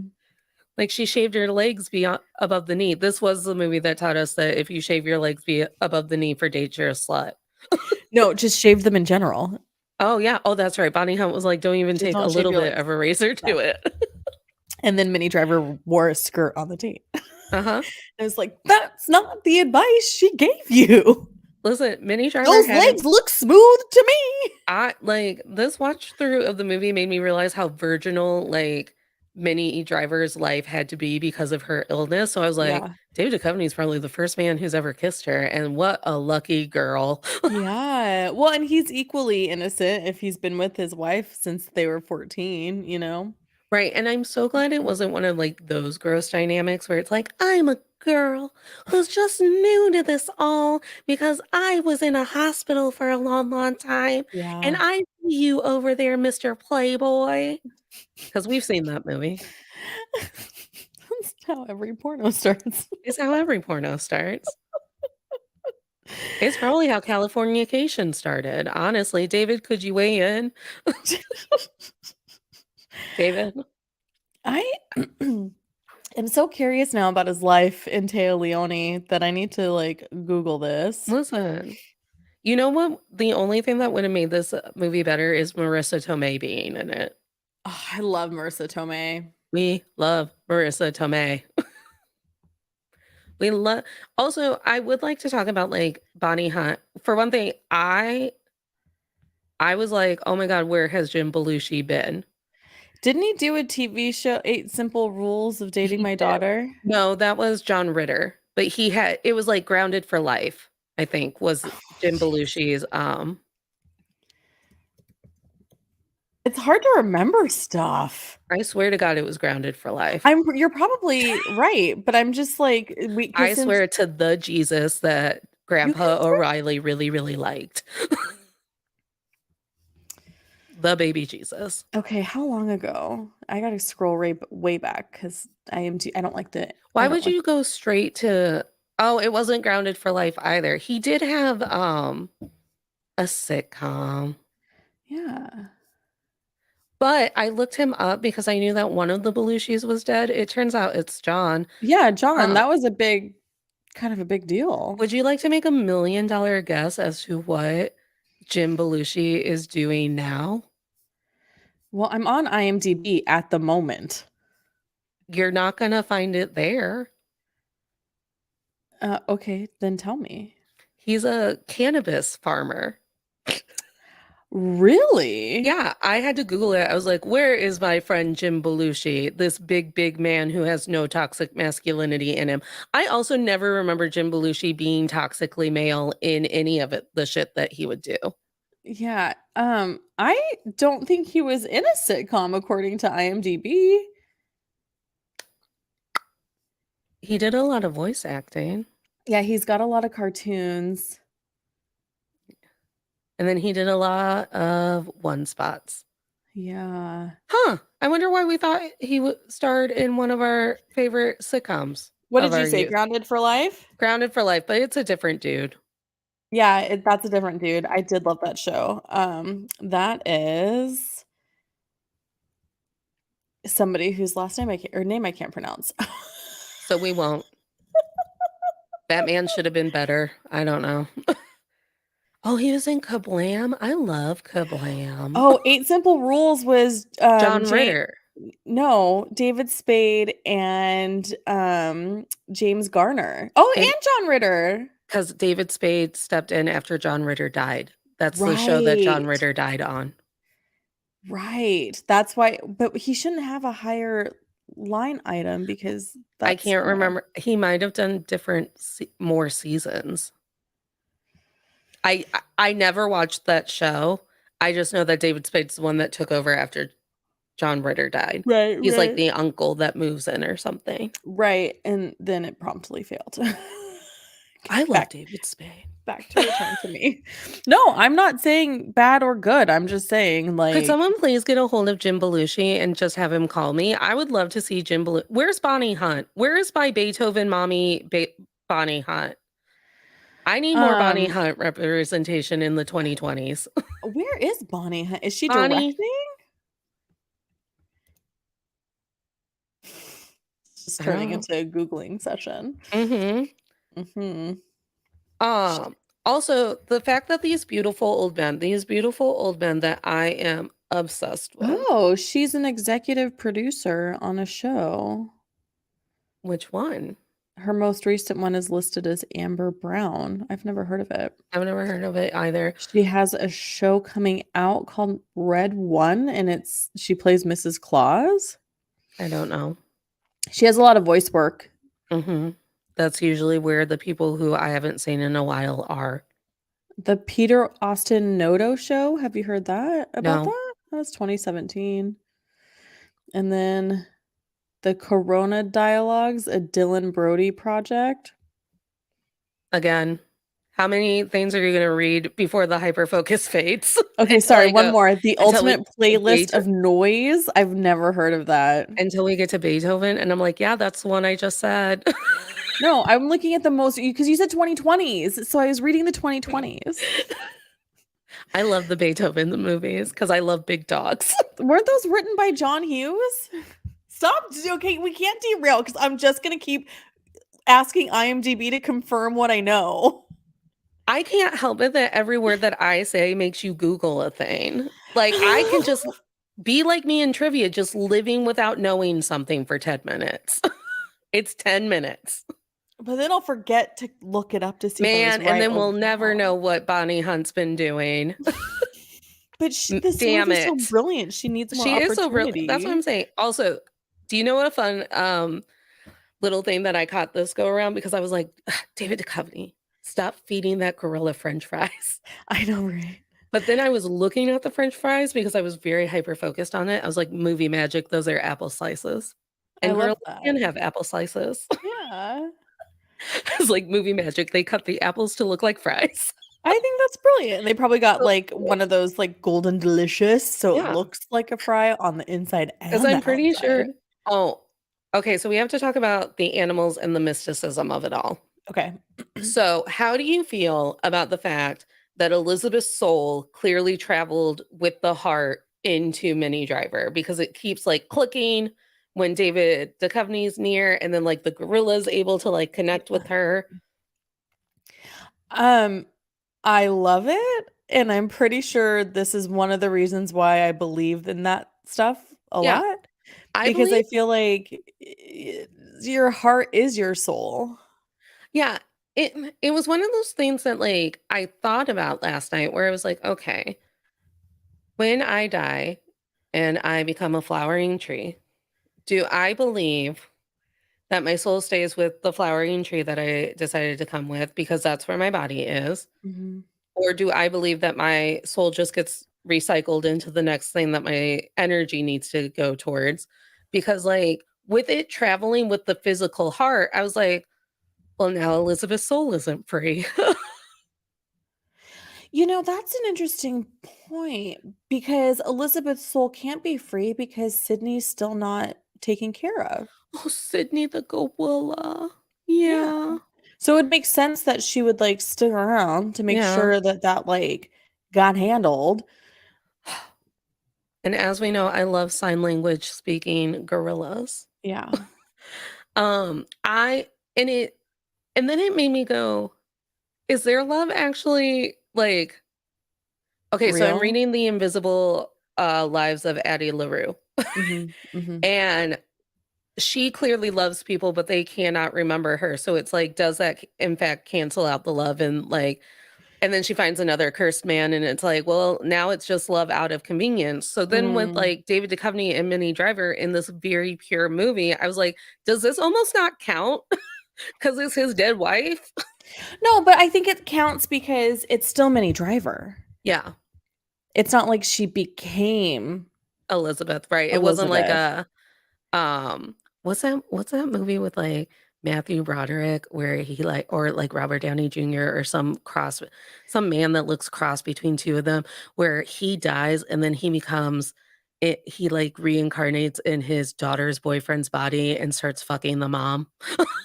Like she shaved her legs beyond above the knee. This was the movie that taught us that if you shave your legs above the knee for dates, you're a slut. No, just shave them in general. Oh, yeah. Oh, that's right. Bonnie Hunt was like, "Don't even Just take a don't shave little your bit legs. of a razor Yeah. to it." And then Minnie Driver wore a skirt on the date. Uh-huh. I was like, that's not the advice she gave you. Listen, Minnie Driver Those had it legs look smooth to me. I like, this watch through of the movie made me realize how virginal, like, Minnie Driver's life had to be because of her illness, so I was like, Yeah. "David Duchovny's probably the first man who's ever kissed her, and what a lucky girl." Yeah. Well, and he's equally innocent if he's been with his wife since they were 14, you know? Right, and I'm so glad it wasn't one of, like, those gross dynamics where it's like, "I'm a girl who's just new to this all because I was in a hospital for a long, long time, and Yeah. I see you over there, Mr. Playboy." 'Cause we've seen that movie. That's how every porno starts. It's how every porno starts. It's probably how Californication started, honestly. David, could you weigh in? David? I am so curious now about his life in Teo Leone that I need to like Google this. Listen, you know what? The only thing that would've made this, movie better is Marissa Tomei being in it. Oh, I love Marissa Tomei. We love Marissa Tomei. We love Also, I would like to talk about, like, Bonnie Hunt. For one thing, I was like, "Oh my god, where has Jim Belushi been?" Didn't he do a TV show, Eight Simple Rules of Dating He My did. Daughter? No, that was John Ritter, but it was like Grounded for Life, I think, was Oh, Jim jeez. Belushi's, It's hard to remember stuff. I swear to God it was Grounded for Life. You're probably right, but I'm just like, I because since swear to the Jesus that you can Grandpa O'Reilly really, really liked. The baby Jesus. okay, how long ago? I gotta scroll way back because I don't like the I Why don't would like you go straight to Oh, it wasn't Grounded for Life either. He did have, a sitcom, yeah. but I looked him up because I knew that one of the Belushis was dead. It turns out it's John. Yeah, John, Uh that was a big kind of a big deal. Would you like to make $1 million guess as to what Jim Belushi is doing now? Well, I'm on IMDb at the moment. You're not gonna find it there. Okay, then tell me. He's a cannabis farmer. Really? Yeah, I had to Google it. I was like, "Where is my friend Jim Belushi? This big, big man who has no toxic masculinity in him." I also never remember Jim Belushi being toxically male in any of the shit that he would do. Yeah. I don't think he was in a sitcom according to IMDb. He did a lot of voice acting. Yeah, he's got a lot of cartoons. And then he did a lot of one spots. Yeah. Huh. I wonder why we thought he starred in one of our favorite sitcoms What of did you our say? youth. Grounded for Life? Grounded for Life, but it's a different dude. Yeah, that's a different dude. I did love that show. That is somebody whose last name name I can't pronounce. So we won't. Batman should have been better. I don't know. Oh, he was in Kablam. I love Kablam. Oh, Eight Simple Rules was John Ritter. David Spade and James Garner. Oh, and John Ritter. Because David Spade stepped in after John Ritter died. That's the show that John Right. Ritter died on. Right. That's why, but he shouldn't have a higher line item because I that's can't remember. He might have done more seasons. I never watched that show. I just know that David Spade's the one that took over after John Ritter died. Right, He's like the uncle that moves in or something. Right. And then it promptly failed. I love David Spade. Back to return to me. No, I'm not saying bad or good. I'm just saying Could someone please get a hold of Jim Belushi and just have him call me? I would love to see Jim Belushi. Where's Bonnie Hunt? Where is my Beethoven mommy Bonnie Hunt? I need more Bonnie Hunt representation in the 2020s. Where is Bonnie Hunt? Is she Bonnie? directing? Just turning into a Googling session. Also, the fact that these beautiful old men that I am obsessed with. Oh, she's an executive producer on a show. Which one? Her most recent one is listed as Amber Brown. I've never heard of it. I've never heard of it either. She has a show coming out called Red One, and she plays Mrs. Claus. I don't know. She has a lot of voice work. That's usually where the people who I haven't seen in a while are. The Peter Austin Noto Show. Have you heard that about No. that? That was 2017. And then the Corona Dialogues, a Dylan Brody project. Again, how many things are you going to read before the hyperfocus fades? Okay, sorry, one more. The Ultimate Playlist of Noise. I've never heard of that. Until we get to Beethoven. And I'm like, yeah, that's the one I just said. No, I'm looking at the most, because you said 2020s. So I was reading the 2020s. I love the Beethoven movies because I love big dogs. Weren't those written by John Hughes? Stop. Okay, we can't derail because I'm just going to keep asking IMDb to confirm what I know. I can't help it that every word that I say makes you Google a thing. Like, I can just be like me in trivia, just living without knowing something for 10 minutes. It's 10 minutes. But then I'll forget to look it up to see. Man, and then we'll never know what Bonnie Hunt's been doing. But this movie's so brilliant. She needs more opportunity. She is so brilliant. That's what I'm saying. Also, do you know what a fun little thing that I caught this go around? Because I was like, David Duchovny, stop feeding that gorilla French fries. I know, right? But then I was looking at the French fries because I was very hyper-focused on it. I was like, movie magic, those are apple slices. And gorillas can have apple slices. Yeah. I was like, movie magic, they cut the apples to look like fries. I think that's brilliant. They probably got like one of those like golden delicious, so it looks like a fry on the inside and because I'm pretty sure. Oh, okay. So we have to talk about the animals and the mysticism of it all. Okay. So how do you feel about the fact that Elizabeth's soul clearly traveled with the heart into Minnie Driver? Because it keeps like clicking when David Duchovny's near, and then like the gorilla's able to like connect with her. I love it, and I'm pretty sure this is one of the reasons why I believe in that stuff a lot. Because I feel like your heart is your soul. Yeah, it was one of those things that like I thought about last night where I was like, okay, when I die and I become a flowering tree, do I believe that my soul stays with the flowering tree that I decided to come with because that's where my body is? Or do I believe that my soul just gets recycled into the next thing that my energy needs to go towards? Because like with it traveling with the physical heart, I was like, well, now Elizabeth's soul isn't free. That's an interesting point because Elizabeth's soul can't be free because Sydney's still not taken care of. Oh, Sydney the gorilla. Yeah. Yeah. So it makes sense that she would like stick around to make Yeah. sure that like got handled. And as we know, I love sign language speaking gorillas. Yeah. I and it and then it made me go, is their love actually like okay, so I'm Real. reading The Invisible Lives of Addie LaRue. Mhm. Mhm. And she clearly loves people, but they cannot remember her. So it's like, does that in fact cancel out the love? And then she finds another cursed man, and it's like, well, now it's just love out of convenience. So then with Mm. like David Duchovny and Minnie Driver in this very pure movie, I was like, does this almost not count? Because it's his dead wife. No, but I think it counts because it's still Minnie Driver. Yeah, It's not like she became Elizabeth, right? It wasn't like Elizabeth. a what's that movie with like Matthew Broderick where he like or like Robert Downey Jr. or some man that looks cross between two of them where he dies and then he like reincarnates in his daughter's boyfriend's body and starts fucking the mom.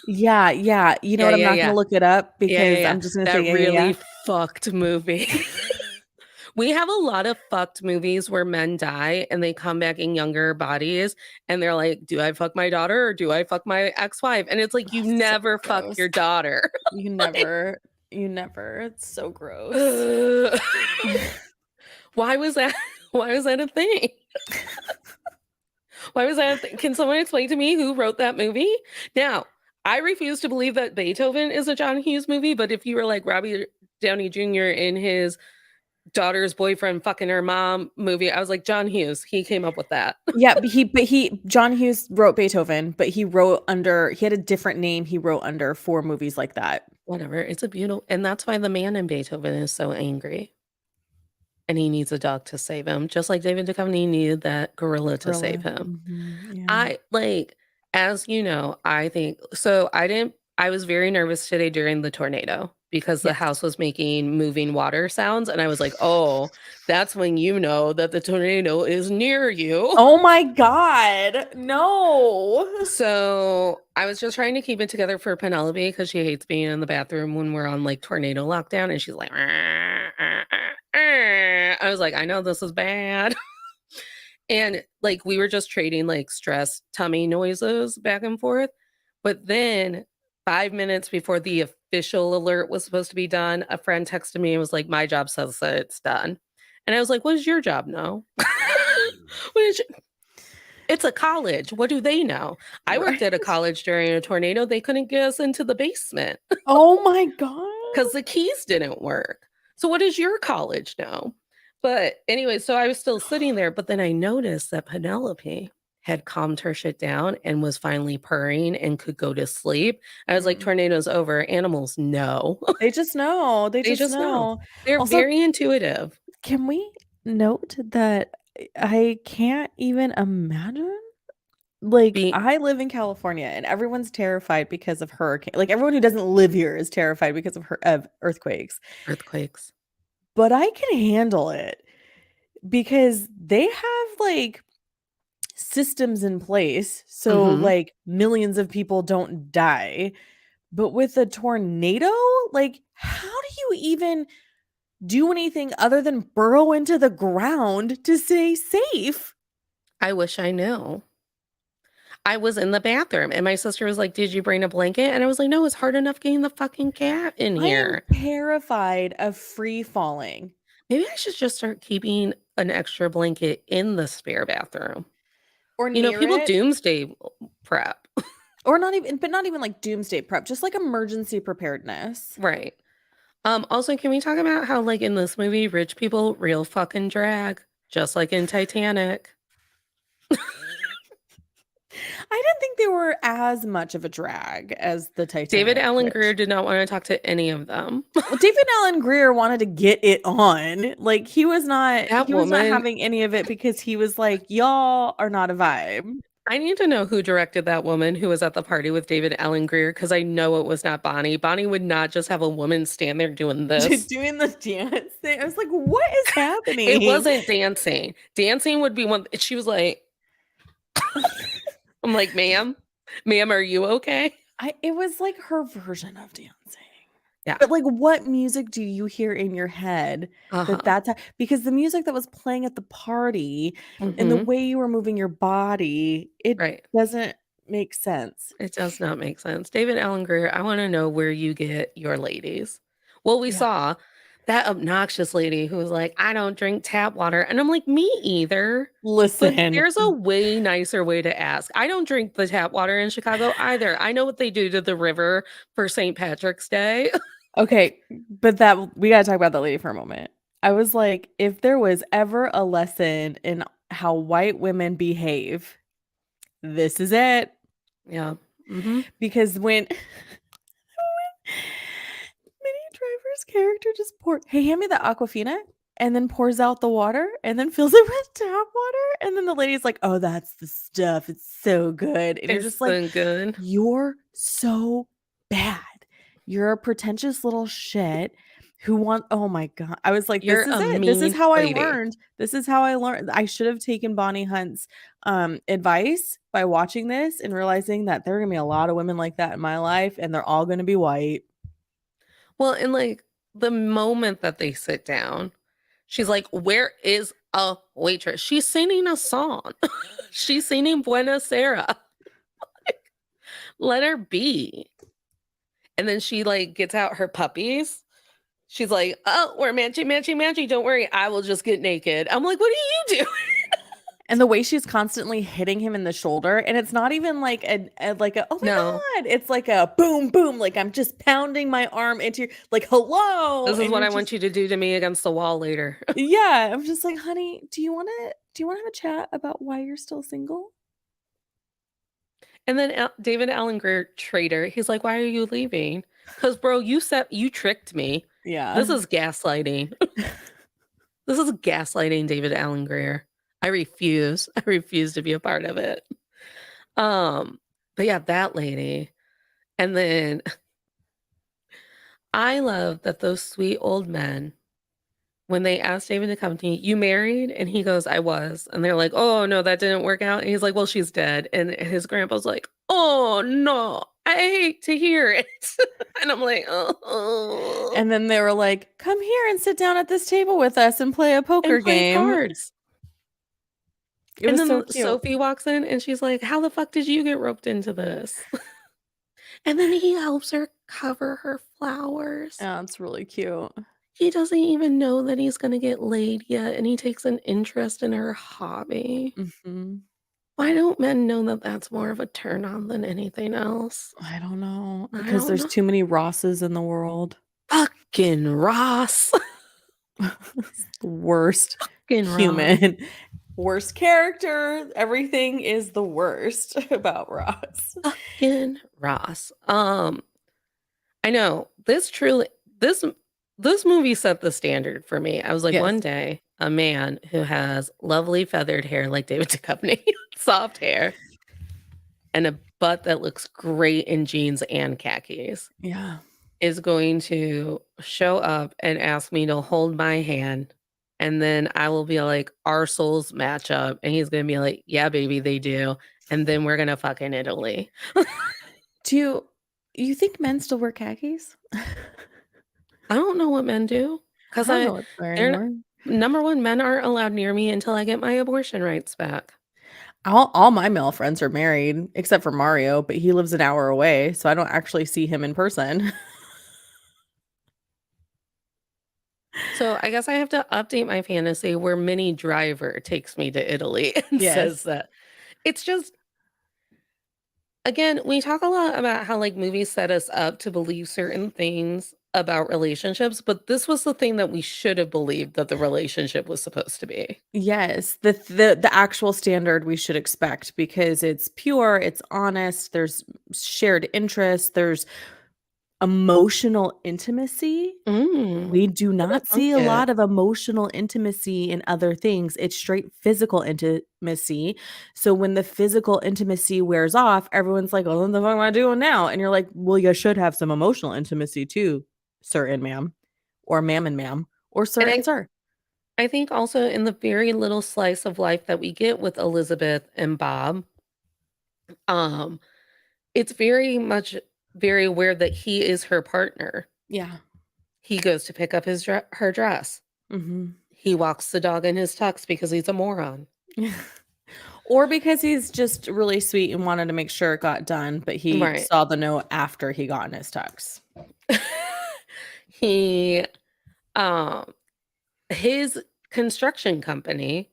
Yeah, yeah. You know Yeah, what? I'm yeah, not gonna yeah. look it up Yeah, yeah, because yeah. I'm just gonna say That yeah, yeah, really fucked movie. We have a lot of fucked movies where men die and they come back in younger bodies and they're like, "Do I fuck my daughter or do I fuck my ex-wife?" And it's like, yeah. "You So never fuck gross. your daughter." You Like, never, you never. It's so gross. ugh. Why was that why was that a thing? Why was that a thing? Can someone explain to me who wrote that movie? Now, I refuse to believe that Beethoven is a John Hughes movie, but if you were like Robbie Downey Jr. in his daughter's boyfriend fucking her mom movie. I was like, John Hughes, he came up with that. Yeah, but John Hughes wrote Beethoven, but he had a different name he wrote under for movies like that. Whatever. It's a beautiful, and that's why the man in Beethoven is so angry. And he needs a dog to save him, just like David Duchovny needed that gorilla to save Gorilla. him. Yeah. I like, as you know, I think so. I was very nervous today during the tornado because the Yes. house was making moving water sounds. And I was like, oh, that's when you know that the tornado is near you. Oh my God. No. So I was just trying to keep it together for Penelope because she hates being in the bathroom when we're on like tornado lockdown. And she's like, I was like, I know this is bad. And like we were just trading like stress tummy noises back and forth. But then 5 minutes before the official alert was supposed to be done, a friend texted me and was like, my job says that it's done. And I was like, what does your job know? What is It's a college. What do they know? I worked Right. at a college during a tornado. They couldn't get us into the basement Oh my God. because the keys didn't work. So, what does your college know? But anyway, so I was still sitting there, but then I noticed that Penelope had calmed her shit down and was finally purring and could go to sleep. I was like, Mm. tornado's over. Animals know. They just know. They They just just know. know. They're Also, very intuitive. can we note that I can't even imagine? Like, Being I live in California and everyone's terrified because of hurricane. Like, everyone who doesn't live here is terrified because of earthquakes. earthquakes. But I can handle it because they have like systems in place so Hmm. like millions of people don't die. But with a tornado, like, how do you even do anything other than burrow into the ground to stay safe? I wish I knew. I was in the bathroom and my sister was like, "Did you bring a blanket?" And I was like, "No, it's hard enough getting the fucking cat in I am here." terrified of free falling. Maybe I should just start keeping an extra blanket in the spare bathroom. Or You know, near people it, doomsday prep. or not even like doomsday prep, just like emergency preparedness. Right. Also, can we talk about how like in this movie, rich people real fucking drag, just like in Titanic. I didn't think they were as much of a drag as the David Titanic, Allen Greer which did not want to talk to any of them. well, David Allen Greer wanted to get it on. Like That he was not woman, having any of it because he was like, y'all are not a vibe. I need to know who directed that woman who was at the party with David Allen Greer because I know it was not Bonnie. Bonnie would not just have a woman stand there doing this. Doing the dance thing. I was like, what is It happening? wasn't dancing. Dancing would be one. She was like, I'm like, ma'am, are you okay? It was like her version of dancing. Yeah. But like what music do you hear in your head Uh-huh. because the music that was playing at the party and the Hmm. way you were moving your body, it Right. doesn't make sense. It does not make sense. David Allen Greer, I want to know where you get your ladies. Well, we Yeah. saw that obnoxious lady who was like, I don't drink tap water. And I'm like, me either. But Listen. there's a way nicer way to ask. I don't drink the tap water in Chicago either. I know what they do to the river for St. Patrick's Day. Okay, but that we gotta talk about that lady for a moment. I was like, if there was ever a lesson in how white women behave, this is it. Yeah. Hmm. Because when Minnie Driver's character just hey, hand me the Aquafina, and then pours out the water, and then fills it with tap water, and then the lady's like, "Oh, that's the stuff. It's so good." And you're It's just like, so good. "You're so bad. You're a pretentious little shit who want." Oh my god. I was like, "This You're is a it. This is mean how I lady. learned. This is how I learned." I should have taken Bonnie Hunt's advice by watching this and realizing that there are gonna be a lot of women like that in my life, and they're all gonna be white. Well, and like the moment that they sit down, she's like, where is a waitress? She's singing a song. She's singing Buena Sera. Let her be. And then she like gets out her puppies. She's like, oh, we're matchy, matchy, matchy. Don't worry. I will just get naked. I'm like, what are you doing? And the way she's constantly hitting him in the shoulder, and it's not even like a oh my No, god, it's like a boom boom, like I'm just pounding my arm into your like hello, this is and what you're I want just you to do to me against the wall later. yeah, I'm just like, honey, do you want to have a chat about why you're still single? And then David Allen Greer, traitor, he's like, why are you leaving? Because, bro, you tricked me. This Yeah. is gaslighting. This is gaslighting David Allen Greer. I refuse. I refuse to be a part of it. Um, but yeah, that lady. And then I love that those sweet old men, when they asked David to come to me, you married? And he goes, I was. And they're like, oh no, that didn't work out. And he's like, well, she's dead. And his grandpa's like, oh no, I hate to hear it. And I'm like, oh, And then they were like, come here and sit down at this table with us and play a and poker play game. cards. It And was so then cute. Sophie walks in and she's like, how the fuck did you get roped into this? And then he helps her cover her flowers. Yeah, it's really cute. He doesn't even know that he's gonna get laid yet, and he takes an interest in her hobby. Mhm. Why don't men know that that's more of a turn on than anything else? I don't know, I because don't there's know. too many Rosses in the world. Fucking Ross. The worst Fucking Ross. human, worst character. Everything is the worst about Ross. Fucking Ross. I know this this movie set the standard for me. I was like, Yes. one day, a man who has lovely feathered hair like David Duchovny, soft hair, and a butt that looks great in jeans and khakis Yeah. is going to show up and ask me to hold my hand. And then I will be like, our souls match up. And he's going to be like, yeah, baby, they do. And then we're going to fuck in Italy. Do you think men still wear khakis? I don't know what men do I because don't know what to wear they're, anymore. number one, men aren't allowed near me until I get my abortion rights back. All my male friends are married, except for Mario, but he lives an hour away, so I don't actually see him in person. So I guess I have to update my fantasy where Minnie Driver takes me to Italy and says Yes. that it's just again, we talk a lot about how like movies set us up to believe certain things about relationships, but this was the thing that we should have believed that the relationship was supposed to be. Yes, the actual standard we should expect because it's pure, it's honest, there's shared interests, there's emotional intimacy, we do What a not see a junket. lot of emotional intimacy in other things. It's straight physical intimacy. So when the physical intimacy wears off, everyone's like, "Oh, what the fuck am I doing now?" And you're like, "Well, you should have some emotional intimacy too, sir and ma'am, or ma'am and ma'am, or sir And and sir." I think also in the very little slice of life that we get with Elizabeth and Bob, um, it's very much very aware that he is her partner. Yeah. He goes to pick up her dress. Mhm. He walks the dog in his tux because he's a moron. Or because he's just really sweet and wanted to make sure it got done, but he Right. saw the note after he got in his tux. He um his construction company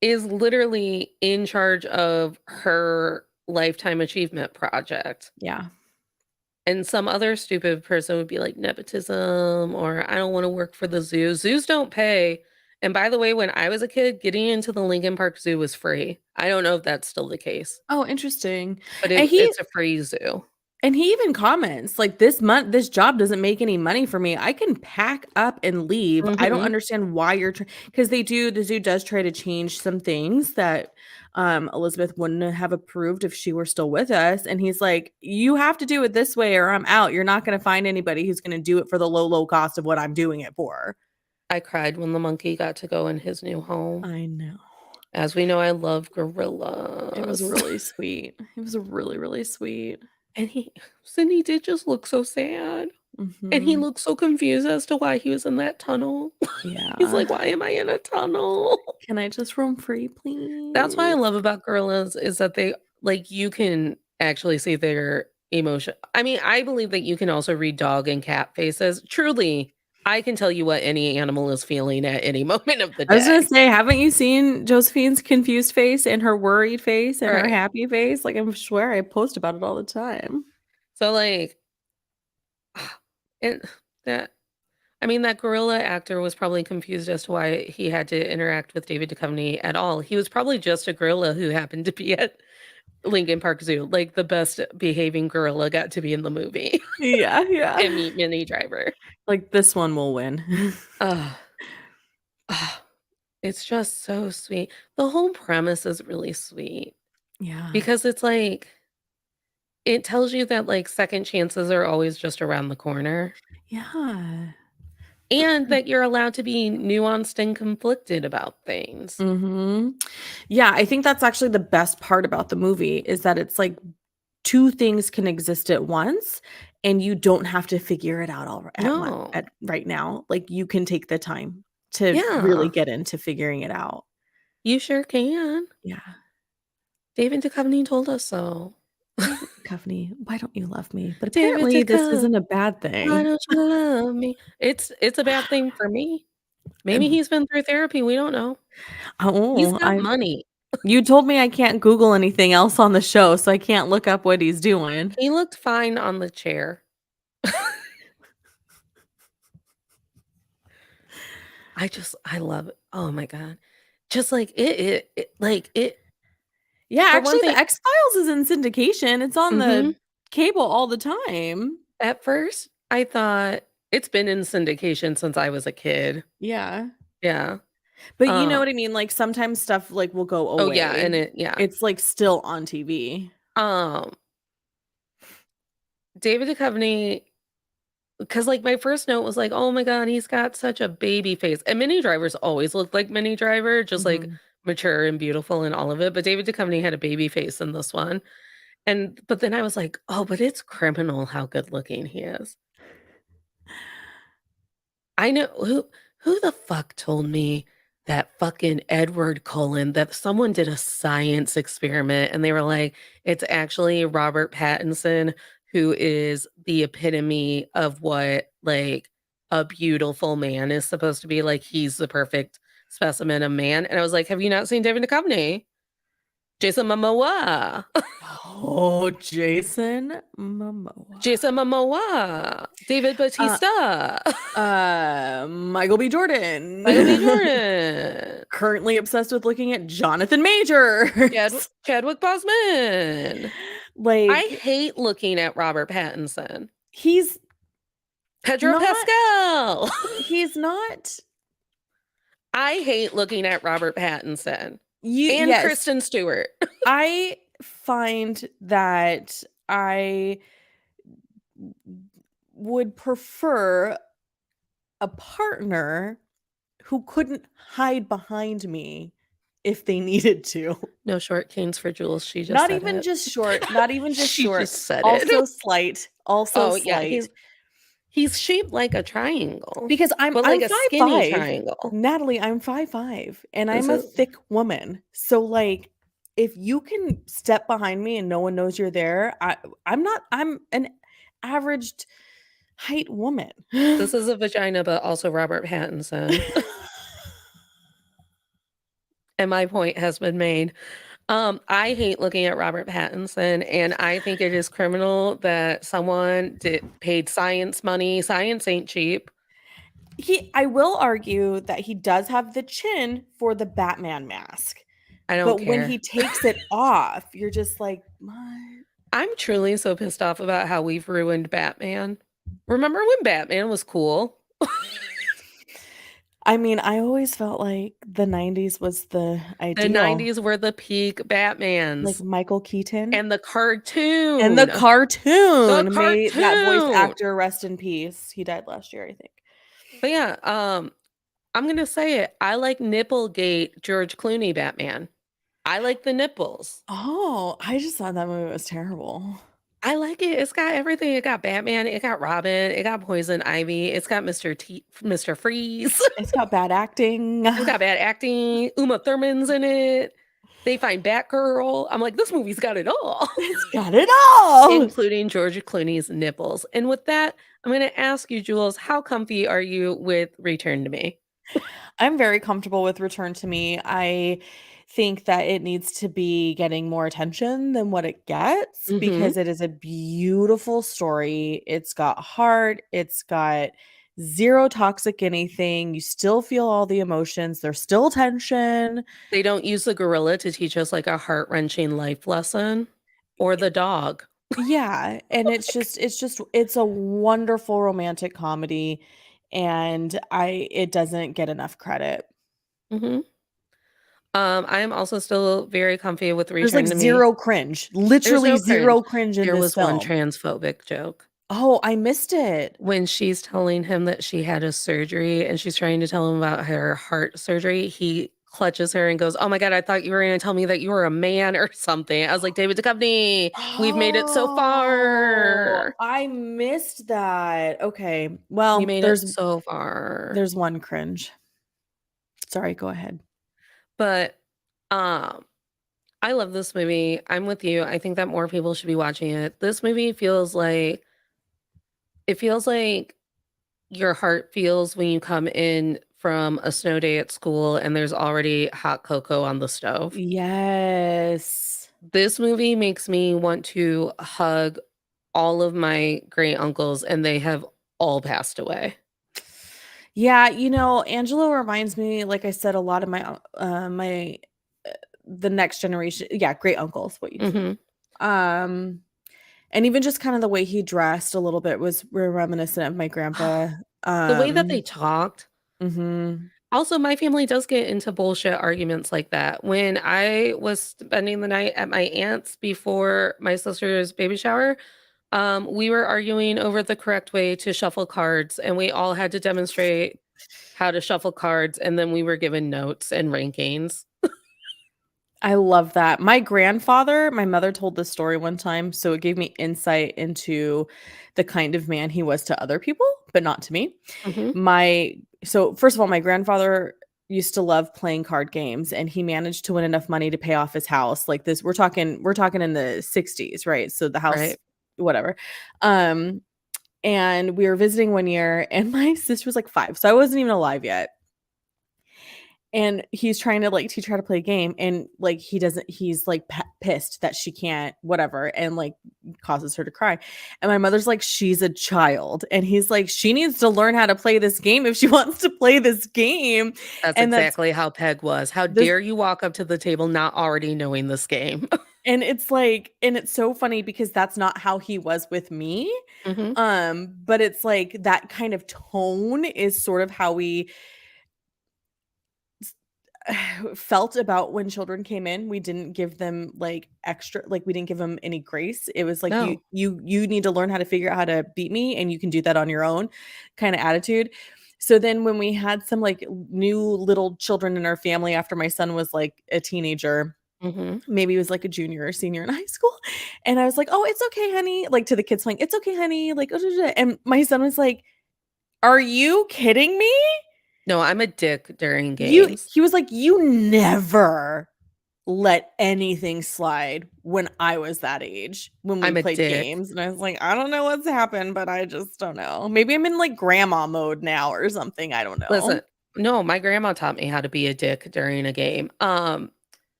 is literally in charge of her lifetime achievement project. Yeah. And some other stupid person would be like nepotism or I don't want to work for the zoo. Zoos don't pay. And by the way, when I was a kid, getting into the Lincoln Park Zoo was free. I don't know if that's still the case, Oh, interesting. but And he it's a free zoo. And he even comments like this job doesn't make any money for me. I can pack up and leave. I don't Mhm. understand why you're because the zoo does try to change some things that Elizabeth wouldn't have approved if she were still with us. And he's like, you have to do it this way or I'm out. You're not going to find anybody who's going to do it for the low cost of what I'm doing it for. I cried when the monkey got to go in his new home. I know. As we know, I love It was gorillas. really sweet. It was really, really sweet. And Sydney did just look so sad. And he Hmm. looked so confused as to why he was in that tunnel. He's Yeah. like, why am I in a tunnel? Can I just roam free, That's what I please? love about gorillas is that they like you can actually see their emotion. I mean, I believe that you can also read dog and cat faces. Truly, I can tell you what any animal is feeling at any moment of the I was gonna day. say, haven't you seen Josephine's confused face and her worried face and her Right. happy face? Like, I swear I post about it all the time. So like and that I mean that gorilla actor was probably confused as to why he had to interact with David Duchovny at all. He was probably just a gorilla who happened to be at Lincoln Park Zoo. Like the best behaving gorilla got to be in the movie Yeah, and yeah. meet Minnie Driver. Like, this one will win. Oh, it's just so sweet. The whole premise is really sweet Yeah. because it's like it tells you that like second chances are always just around the corner Yeah. and that you're allowed to be nuanced and conflicted about things. Mhm. Yeah, I think that's actually the best part about the movie is that it's like 2 things can exist at once, and you don't have to figure it out all No. at right now. Like, you can take the time to really Yeah, get into figuring it out. you sure can. Yeah. David Duchovny told us so. David Duchovny, why don't you love me? But David apparently this Duchovny, isn't a bad why thing. don't you love me? It's a bad thing for me. Maybe Um, he's been through therapy, we don't know. He's oh, got I money. you told me I can't Google anything else on the show, so I can't look up what he's doing. He looked fine on the chair. I love it. Oh my god. Just like it Yeah, for one actually, thing the X-Files is in syndication. It's on mhm, the cable all the time. at first, I thought it's been in syndication since I was a kid. Yeah. Yeah. But you know Um, what I mean? Like, sometimes stuff, like, will go oh yeah, and away. yeah. It's, like, still on TV. Um, David Duchovny, because like my first note was like, "Oh my god, he's got such a baby face." And Minnie Driver's always looked like Minnie Driver, just like Mhm. mature and beautiful and all of it. But David Duchovny had a baby face in this one. And but then I was like, "Oh, but it's criminal how good looking he is." I know who the fuck told me that fucking Edward Cullen that someone did a science experiment and they were like, it's actually Robert Pattinson who is the epitome of what like a beautiful man is supposed to be. Like he's the perfect specimen of man. And I was like, have you not seen David Duchovny? Jason Momoa. Oh, Jason Momoa. Jason Momoa. David Uh, Bautista. Michael B. Jordan. Michael B. Jordan. Currently obsessed with looking at Jonathan Majors. Chadwick Boseman. I Like, hate looking at Robert Pattinson. he's Pedro Not Pascal. he's not I hate looking at Robert Pattinson you and yes. Kristen Stewart. I find that I would prefer a partner who couldn't hide behind me if they needed to. No short kings for Jules. She just Not said even it. just short, not even just She short. just said it. Also slight, also Oh yeah, slight. he's shaped like a triangle, Because but I'm like a five skinny five, triangle. Natalie, I'm 5'5", and This I'm a is thick woman. So like if you can step behind me and no one knows you're there, I'm an averaged height woman. this is a vagina, but also Robert Pattinson. And my point has been made. I hate looking at Robert Pattinson, and I think it is criminal that someone paid science money. Science ain't cheap. I will argue that he does have the chin for the Batman mask. I don't But when care. he takes it off, you're just like, what? I'm truly so pissed off about how we've ruined Batman. Remember when Batman was cool? I mean, I always felt like the 90s was the The ideal. 90s were the peak Like Batmans. Michael Keaton. And the cartoon. And the cartoon. The May that voice cartoon. actor rest in peace. He died last year, I think. But yeah, I'm gonna say it. I like Nipplegate George Clooney Batman. I like the nipples. Oh, I just thought that movie was terrible. I like it. It's got everything. It got Batman, it got Robin, it got Poison Ivy, it's got Mr. Freeze. It's got bad acting. It's got bad acting. Uma Thurman's in it. They find Batgirl. I'm like, this movie's got it all. It's got it all. Including George Clooney's nipples. And with that, I'm going to ask you, Jules, how comfy are you with Return to Me? I'm very comfortable with Return to Me. I think that it needs to be getting more attention than what it gets Mhm. because it is a beautiful story. It's got heart, it's got zero toxic anything. You still feel all the emotions. There's still tension. They don't use the gorilla to teach us like a heart-wrenching life lesson or the dog. Yeah, and it's a wonderful romantic comedy and it doesn't get enough credit. Mhm. I am also still very comfy with There's like Return to Me. zero cringe. There's Literally no zero cringe in There this was one film. transphobic joke. Oh, I missed it. When she's telling him that she had a surgery and she's trying to tell him about her heart surgery, he clutches her and goes, "Oh my God, I thought you were gonna tell me that you were a man or something." I was like, David Duchovny, we've made it so Oh, far. I missed that. Okay. We Well, made it so far. there's one cringe. Sorry, go ahead. But I love this movie. I'm with you. I think that more people should be watching it. This movie feels like your heart feels when you come in from a snow day at school and there's already hot cocoa on the stove. Yes. This movie makes me want to hug all of my great uncles, and they have all passed away. Yeah, Angelo reminds me, like I said, a lot of the next generation. Yeah, great uncles, what you said. Mhm. And even just kind of the way he dressed a little bit was reminiscent of my grandpa. The way that they talked. Mhm. Also, my family does get into bullshit arguments like that. When I was spending the night at my aunt's before my sister's baby shower, we were arguing over the correct way to shuffle cards, and we all had to demonstrate how to shuffle cards, and then we were given notes and rankings. I love that. My mother told this story one time, so it gave me insight into the kind of man he was to other people, but not to me. Mhm. So first of all, my grandfather used to love playing card games and he managed to win enough money to pay off his house. Like this, we're talking in the 60s, right? So the house, Right. whatever. And we were visiting one year and my sister was like 5, so I wasn't even alive yet. And he's trying to teach her how to play a game and he's like pissed that she can't whatever and like causes her to cry. And my mother's like, she's a child. And he's like, she needs to learn how to play this game if she wants to play this game. That's And exactly how Peg was. How this dare you walk up to the table not already knowing this game? And it's like, and it's so funny because that's not how he was with me. Mhm. But it's like that kind of tone is sort of how we felt about when children came in. We didn't give them like extra, like we didn't give them any grace. It was like No. you need to learn how to figure out how to beat me and you can do that on your own kind of attitude. So then when we had some like new little children in our family after my son was like a teenager, Mhm. maybe he was like a junior or senior in high school, and I was like, "Oh, it's okay, honey." Like to the kids playing, "It's okay, honey." Like, and my son was like, "Are you kidding me?" No, I'm a dick during You games. He was like, "You never let anything slide when I was that age, when we I'm a played dick. games." And I was like, "I don't know what's happened, but I just don't know. Maybe I'm in like grandma mode now or something. I don't Listen, know." no, my grandma taught me how to be a dick during a game.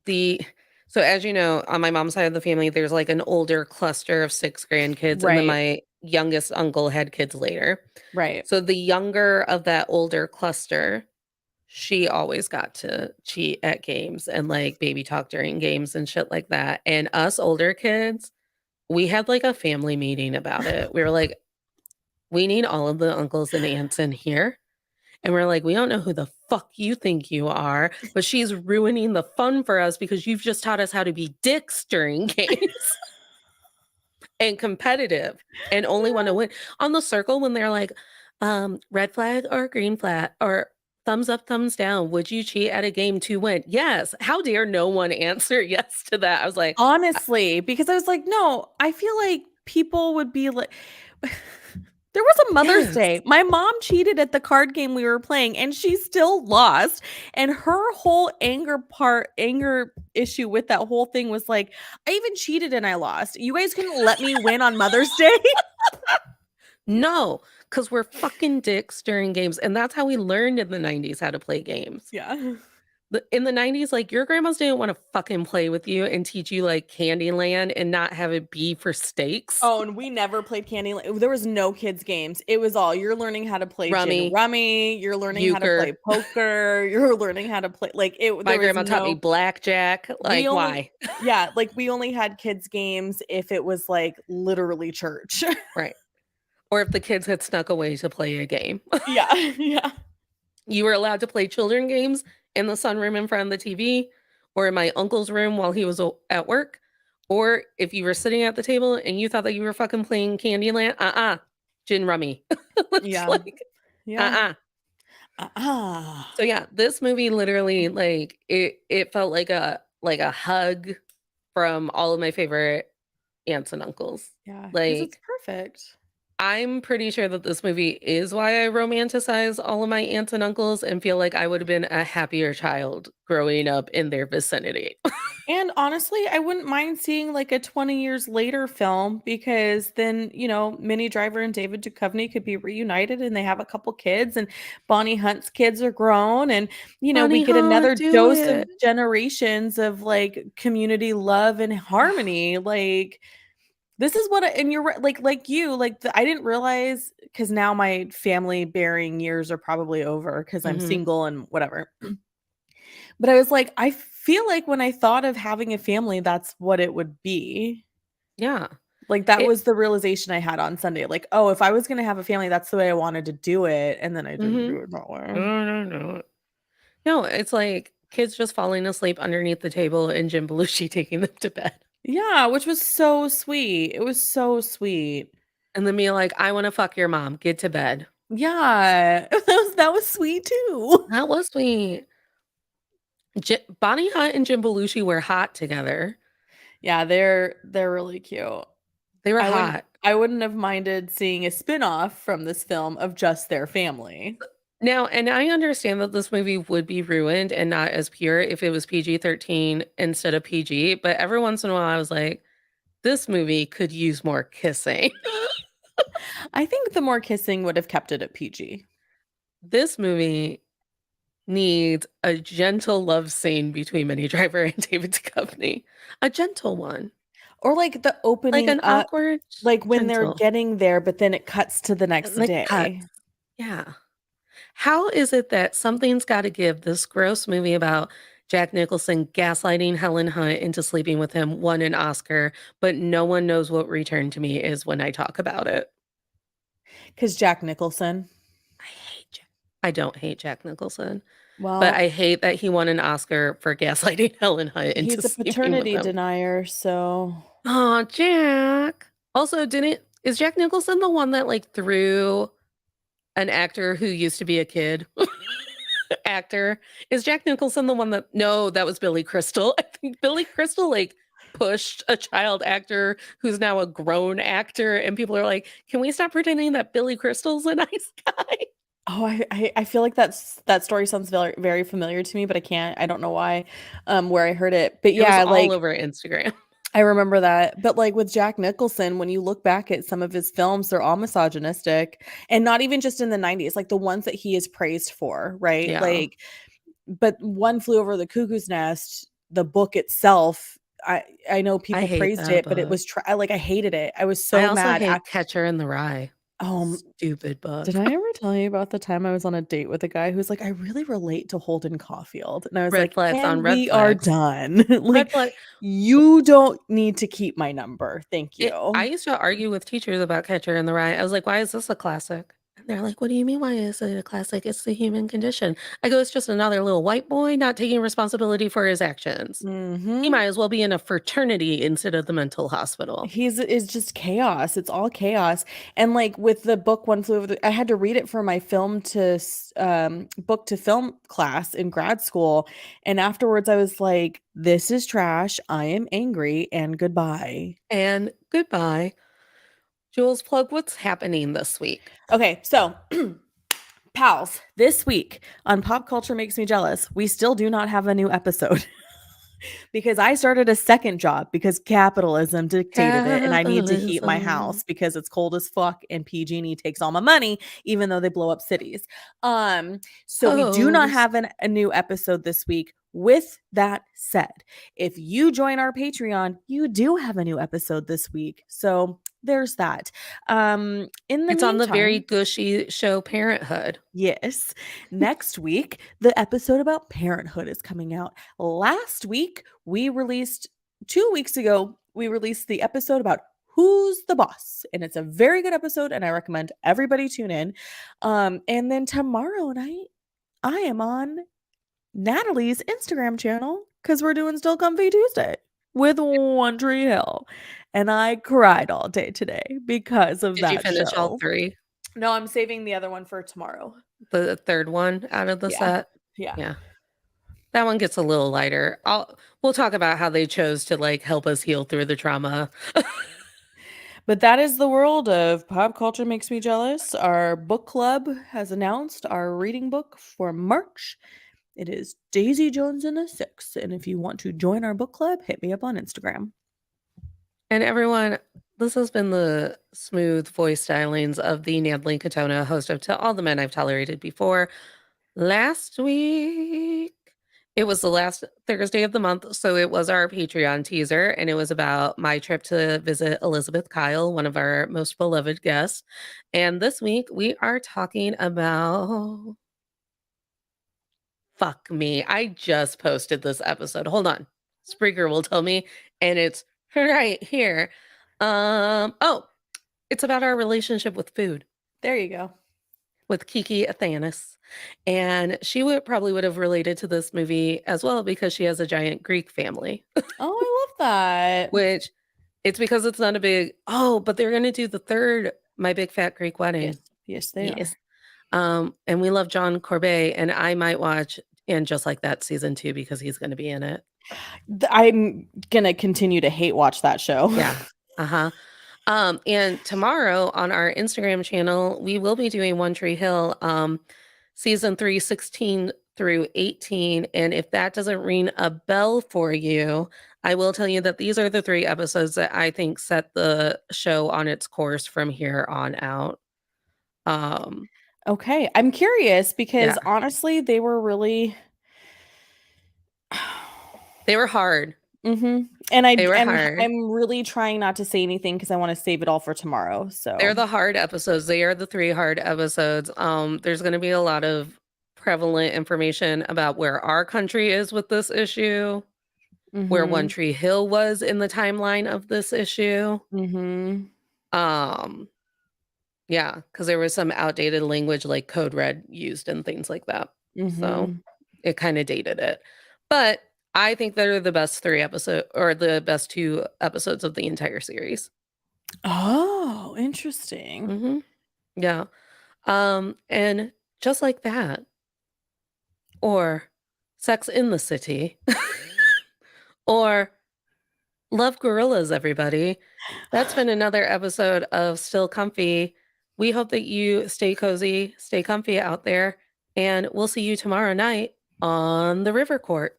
The so as you know, on my mom's side of the family, there's like an older cluster of 6 grandkids, and then Right. my youngest uncle had kids later. Right. So the younger of that older cluster, she always got to cheat at games and, like, baby talk during games and shit like that, and us older kids, we had, like, a family meeting about it. We were like, "We need all of the uncles and aunts in here." And we're like, "We don't know who the fuck you think you are, but she's ruining the fun for us because you've just taught us how to be dicks during games and competitive and only want to win." On the circle, when they're like, red flag or green flag or thumbs up, thumbs down, would you cheat at a game to win? Yes. How dare no one answer yes to that? I was like, Honestly, because I was like, "No, I feel like people would be like." There was a Mother's yes. Day. My mom cheated at the card game we were playing and she still lost. And her whole anger issue with that whole thing was like, "I even cheated and I lost. You guys couldn't let me win on Mother's Day." No, because we're fucking dicks during games. And that's how we learned in the 90s how to play games. Yeah. In the 90s, like, your grandmas didn't wanna fucking play with you and teach you, like, Candyland and not have it be for stakes. Oh, and we never played there was no kids games. It was all you're learning how to play gin Rummy, rummy, you're learning how to play euchre. poker, you're learning how to play like it My there was grandma taught me no blackjack, we like, only why? yeah, like we only had kids games if it was like literally church. Right. Or if the kids had snuck away to play a game. Yeah, yeah. You were allowed to play children games in the sunroom in front of the TV or in my uncle's room while he was at work. Or if you were sitting at the table and you thought that you were fucking playing Candyland, gin rummy. It's Yeah. like, Yeah. uh-uh. Ah. So yeah, this movie literally like it felt like a hug from all of my favorite aunts and uncles. Yeah, because it's Like perfect. I'm pretty sure that this movie is why I romanticize all of my aunts and uncles and feel like I would have been a happier child growing up in their vicinity. And honestly, I wouldn't mind seeing like a 20 years later film because then, Minnie Driver and David Duchovny could be reunited and they have a couple kids and Bonnie Hunt's kids are grown and, we Honey get Hunt, another do dose of it. generations of like community love and harmony. Like this is what and you're right, like you, I didn't realize because now my family bearing years are probably over because I'm Mhm. single and whatever. But I was like, I feel like when I thought of having a family, that's what it would be. Yeah. Like, that It was the realization I had on Sunday. Like, oh, if I was gonna have a family, that's the way I wanted to do it, and then I didn't mhm. do it that way. No, no, no. No, it's like kids just falling asleep underneath the table and Jim Belushi taking them to bed. Yeah, which was so sweet. It was so sweet. And then being like, "I wanna fuck your mom. Get to bed." Yeah. That was sweet too. That was sweet. Bonnie Hunt and Jim Belushi were hot together. Yeah, they're really cute. They were I wouldn't hot. I wouldn't have minded seeing a spinoff from this film of just their family. Now, and I understand that this movie would be ruined and not as pure if it was PG-13 instead of PG, but every once in a while I was like, "This movie could use more kissing." I think the more kissing would have kept it at PG. This movie needs a gentle love scene between Minnie Driver and David Duchovny. A gentle one. Or like the Like opening an up, awkward, like when they're gentle. getting there, but then it cuts to the next Like cuts. day. Yeah. How is it that something's gotta give this gross movie about Jack Nicholson gaslighting Helen Hunt into sleeping with him won an Oscar, but no one knows what Return to Me is when I talk about it. Because Jack Nicholson. I don't hate Jack Nicholson, but Well, I hate that he won an Oscar for gaslighting Helen Hunt into he's a sleeping with paternity him. denier, so Oh, Jack. Also, didn't is Jack Nicholson the one that like threw an actor who used to be a kid? Actor. Is Jack Nicholson the one that no, that was Billy Crystal. I think Billy Crystal like pushed a child actor who's now a grown actor, and people are like, can we stop pretending that Billy Crystal's a nice guy? oh, I feel like that story sounds very very familiar to me, but I don't know why, where I heard it. But It was yeah, all like over Instagram. I remember that. But like with Jack Nicholson, when you look back at some of his films, they're all misogynistic, and not even just in the 90s, like the ones that he is praised for, right? Yeah. Like, but One Flew Over the Cuckoo's Nest, the book itself, I know I people hate praised that it, but it book. was like I hated it. I was I so also mad. hate Catcher in the Rye. Um, Stupid did book. I ever tell you about the time I was on a date with a guy who's like, I really relate to Holden Caulfield? And I was Red like, flags on and red we are flags. done. Red Like, flag. you don't need to keep my number. Thank I you. used to argue with teachers about Catcher in the Rye. I was like, "Why is this a classic?" And they're like, "What do you mean, why is it a classic? It's the human condition." I go, "It's just another little white boy not taking responsibility for his actions. He Hmm. might as well be in a fraternity instead of the mental hospital." He's is just chaos. It's all chaos. And like with the book One Flew Over the, I had to read it for my book to film class in grad school. And afterwards I was like, this is trash. I am angry and goodbye. And goodbye. Jules, plug what's happening this week. Okay, so pals, this week on Pop Culture Makes Me Jealous, we still do not have a new episode. Because I started a second job because capitalism dictated it and I need to heat my Capitalism. house because it's cold as fuck and PG&E takes all my money even though they blow up cities. So we do not Hoes. have a new episode this week. With that said, if you join our Patreon, you do have a new episode this week. So there's that. In the It's on the very meantime, gushy show Parenthood. yes. Next week, the episode about parenthood is coming out. Last week, 2 weeks ago, we released the episode about Who's the Boss. And it's a very good episode, and I recommend everybody tune in. And then tomorrow night, I am on Natalie's Instagram channel because we're doing Still Comfy Tuesday with One Tree Hill. And I cried all day today because of Did you that finish all show. 3? No, I'm saving the other one for tomorrow. The third one out of the Yeah. set? Yeah. Yeah. That one gets a little lighter. We'll talk about how they chose to like help us heal through the trauma. But that is the world of Pop Culture Makes Me Jealous. Our book club has announced our reading book for March. It is Daisy Jones and the Six. And if you want to join our book club, hit me up on Instagram. And everyone, this has been the smooth voice stylings of the Natalie Katona, host of To All the Men I've Tolerated Before. Last week, it was the last Thursday of the month, so it was our Patreon teaser, and it was about my trip to visit Elizabeth Kyle, one of our most beloved guests. And this week, we are talking about fuck me. I just posted this episode. Hold on. Spreaker will tell me, and it's right here. Oh, it's about our relationship with food There you go. with Kiki Athanas. And she would have related to this movie as well because she has a giant Greek family, Oh, I love that. which it's because it's not a big, but they're going to do the third My Big Fat Greek Wedding. Yes. Yes, they Yes. are. And we love John Corbet, and I might watch And Just Like That season 2 because he's going to be in it. I'm going to continue to hate watch that show. Yeah. Uh-huh. And tomorrow on our Instagram channel, we will be doing One Tree Hill, season 3, 16 through 18. And if that doesn't ring a bell for you, I will tell you that these are the 3 episodes that I think set the show on its course from here on out. Okay. I'm curious because Yeah, honestly, they were really they were hard. And They were I'm hard. I'm really trying not to say anything because I want to save it all for tomorrow. They're So the hard episodes. They are the 3 hard episodes. There's going to be a lot of prevalent information about where our country is with this issue, where One Mhm. Tree Hill was in the timeline of this issue. Mhm. Um, yeah, because there was some outdated language like Code Red used and things like that. So Mhm. it kind of dated it. But I think they're the best 3 episode or the best 2 episodes of the entire series. Oh, interesting. Hmm. Yeah. And just like that, or Sex in the City, or Love Gorillas, everybody. That's been another episode of Still Comfy. We hope that you stay cozy, stay comfy out there, and we'll see you tomorrow night on the River Court.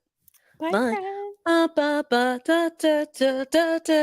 Bye, Bye. friends. Ba, ba, ba, da, da, da, da, da.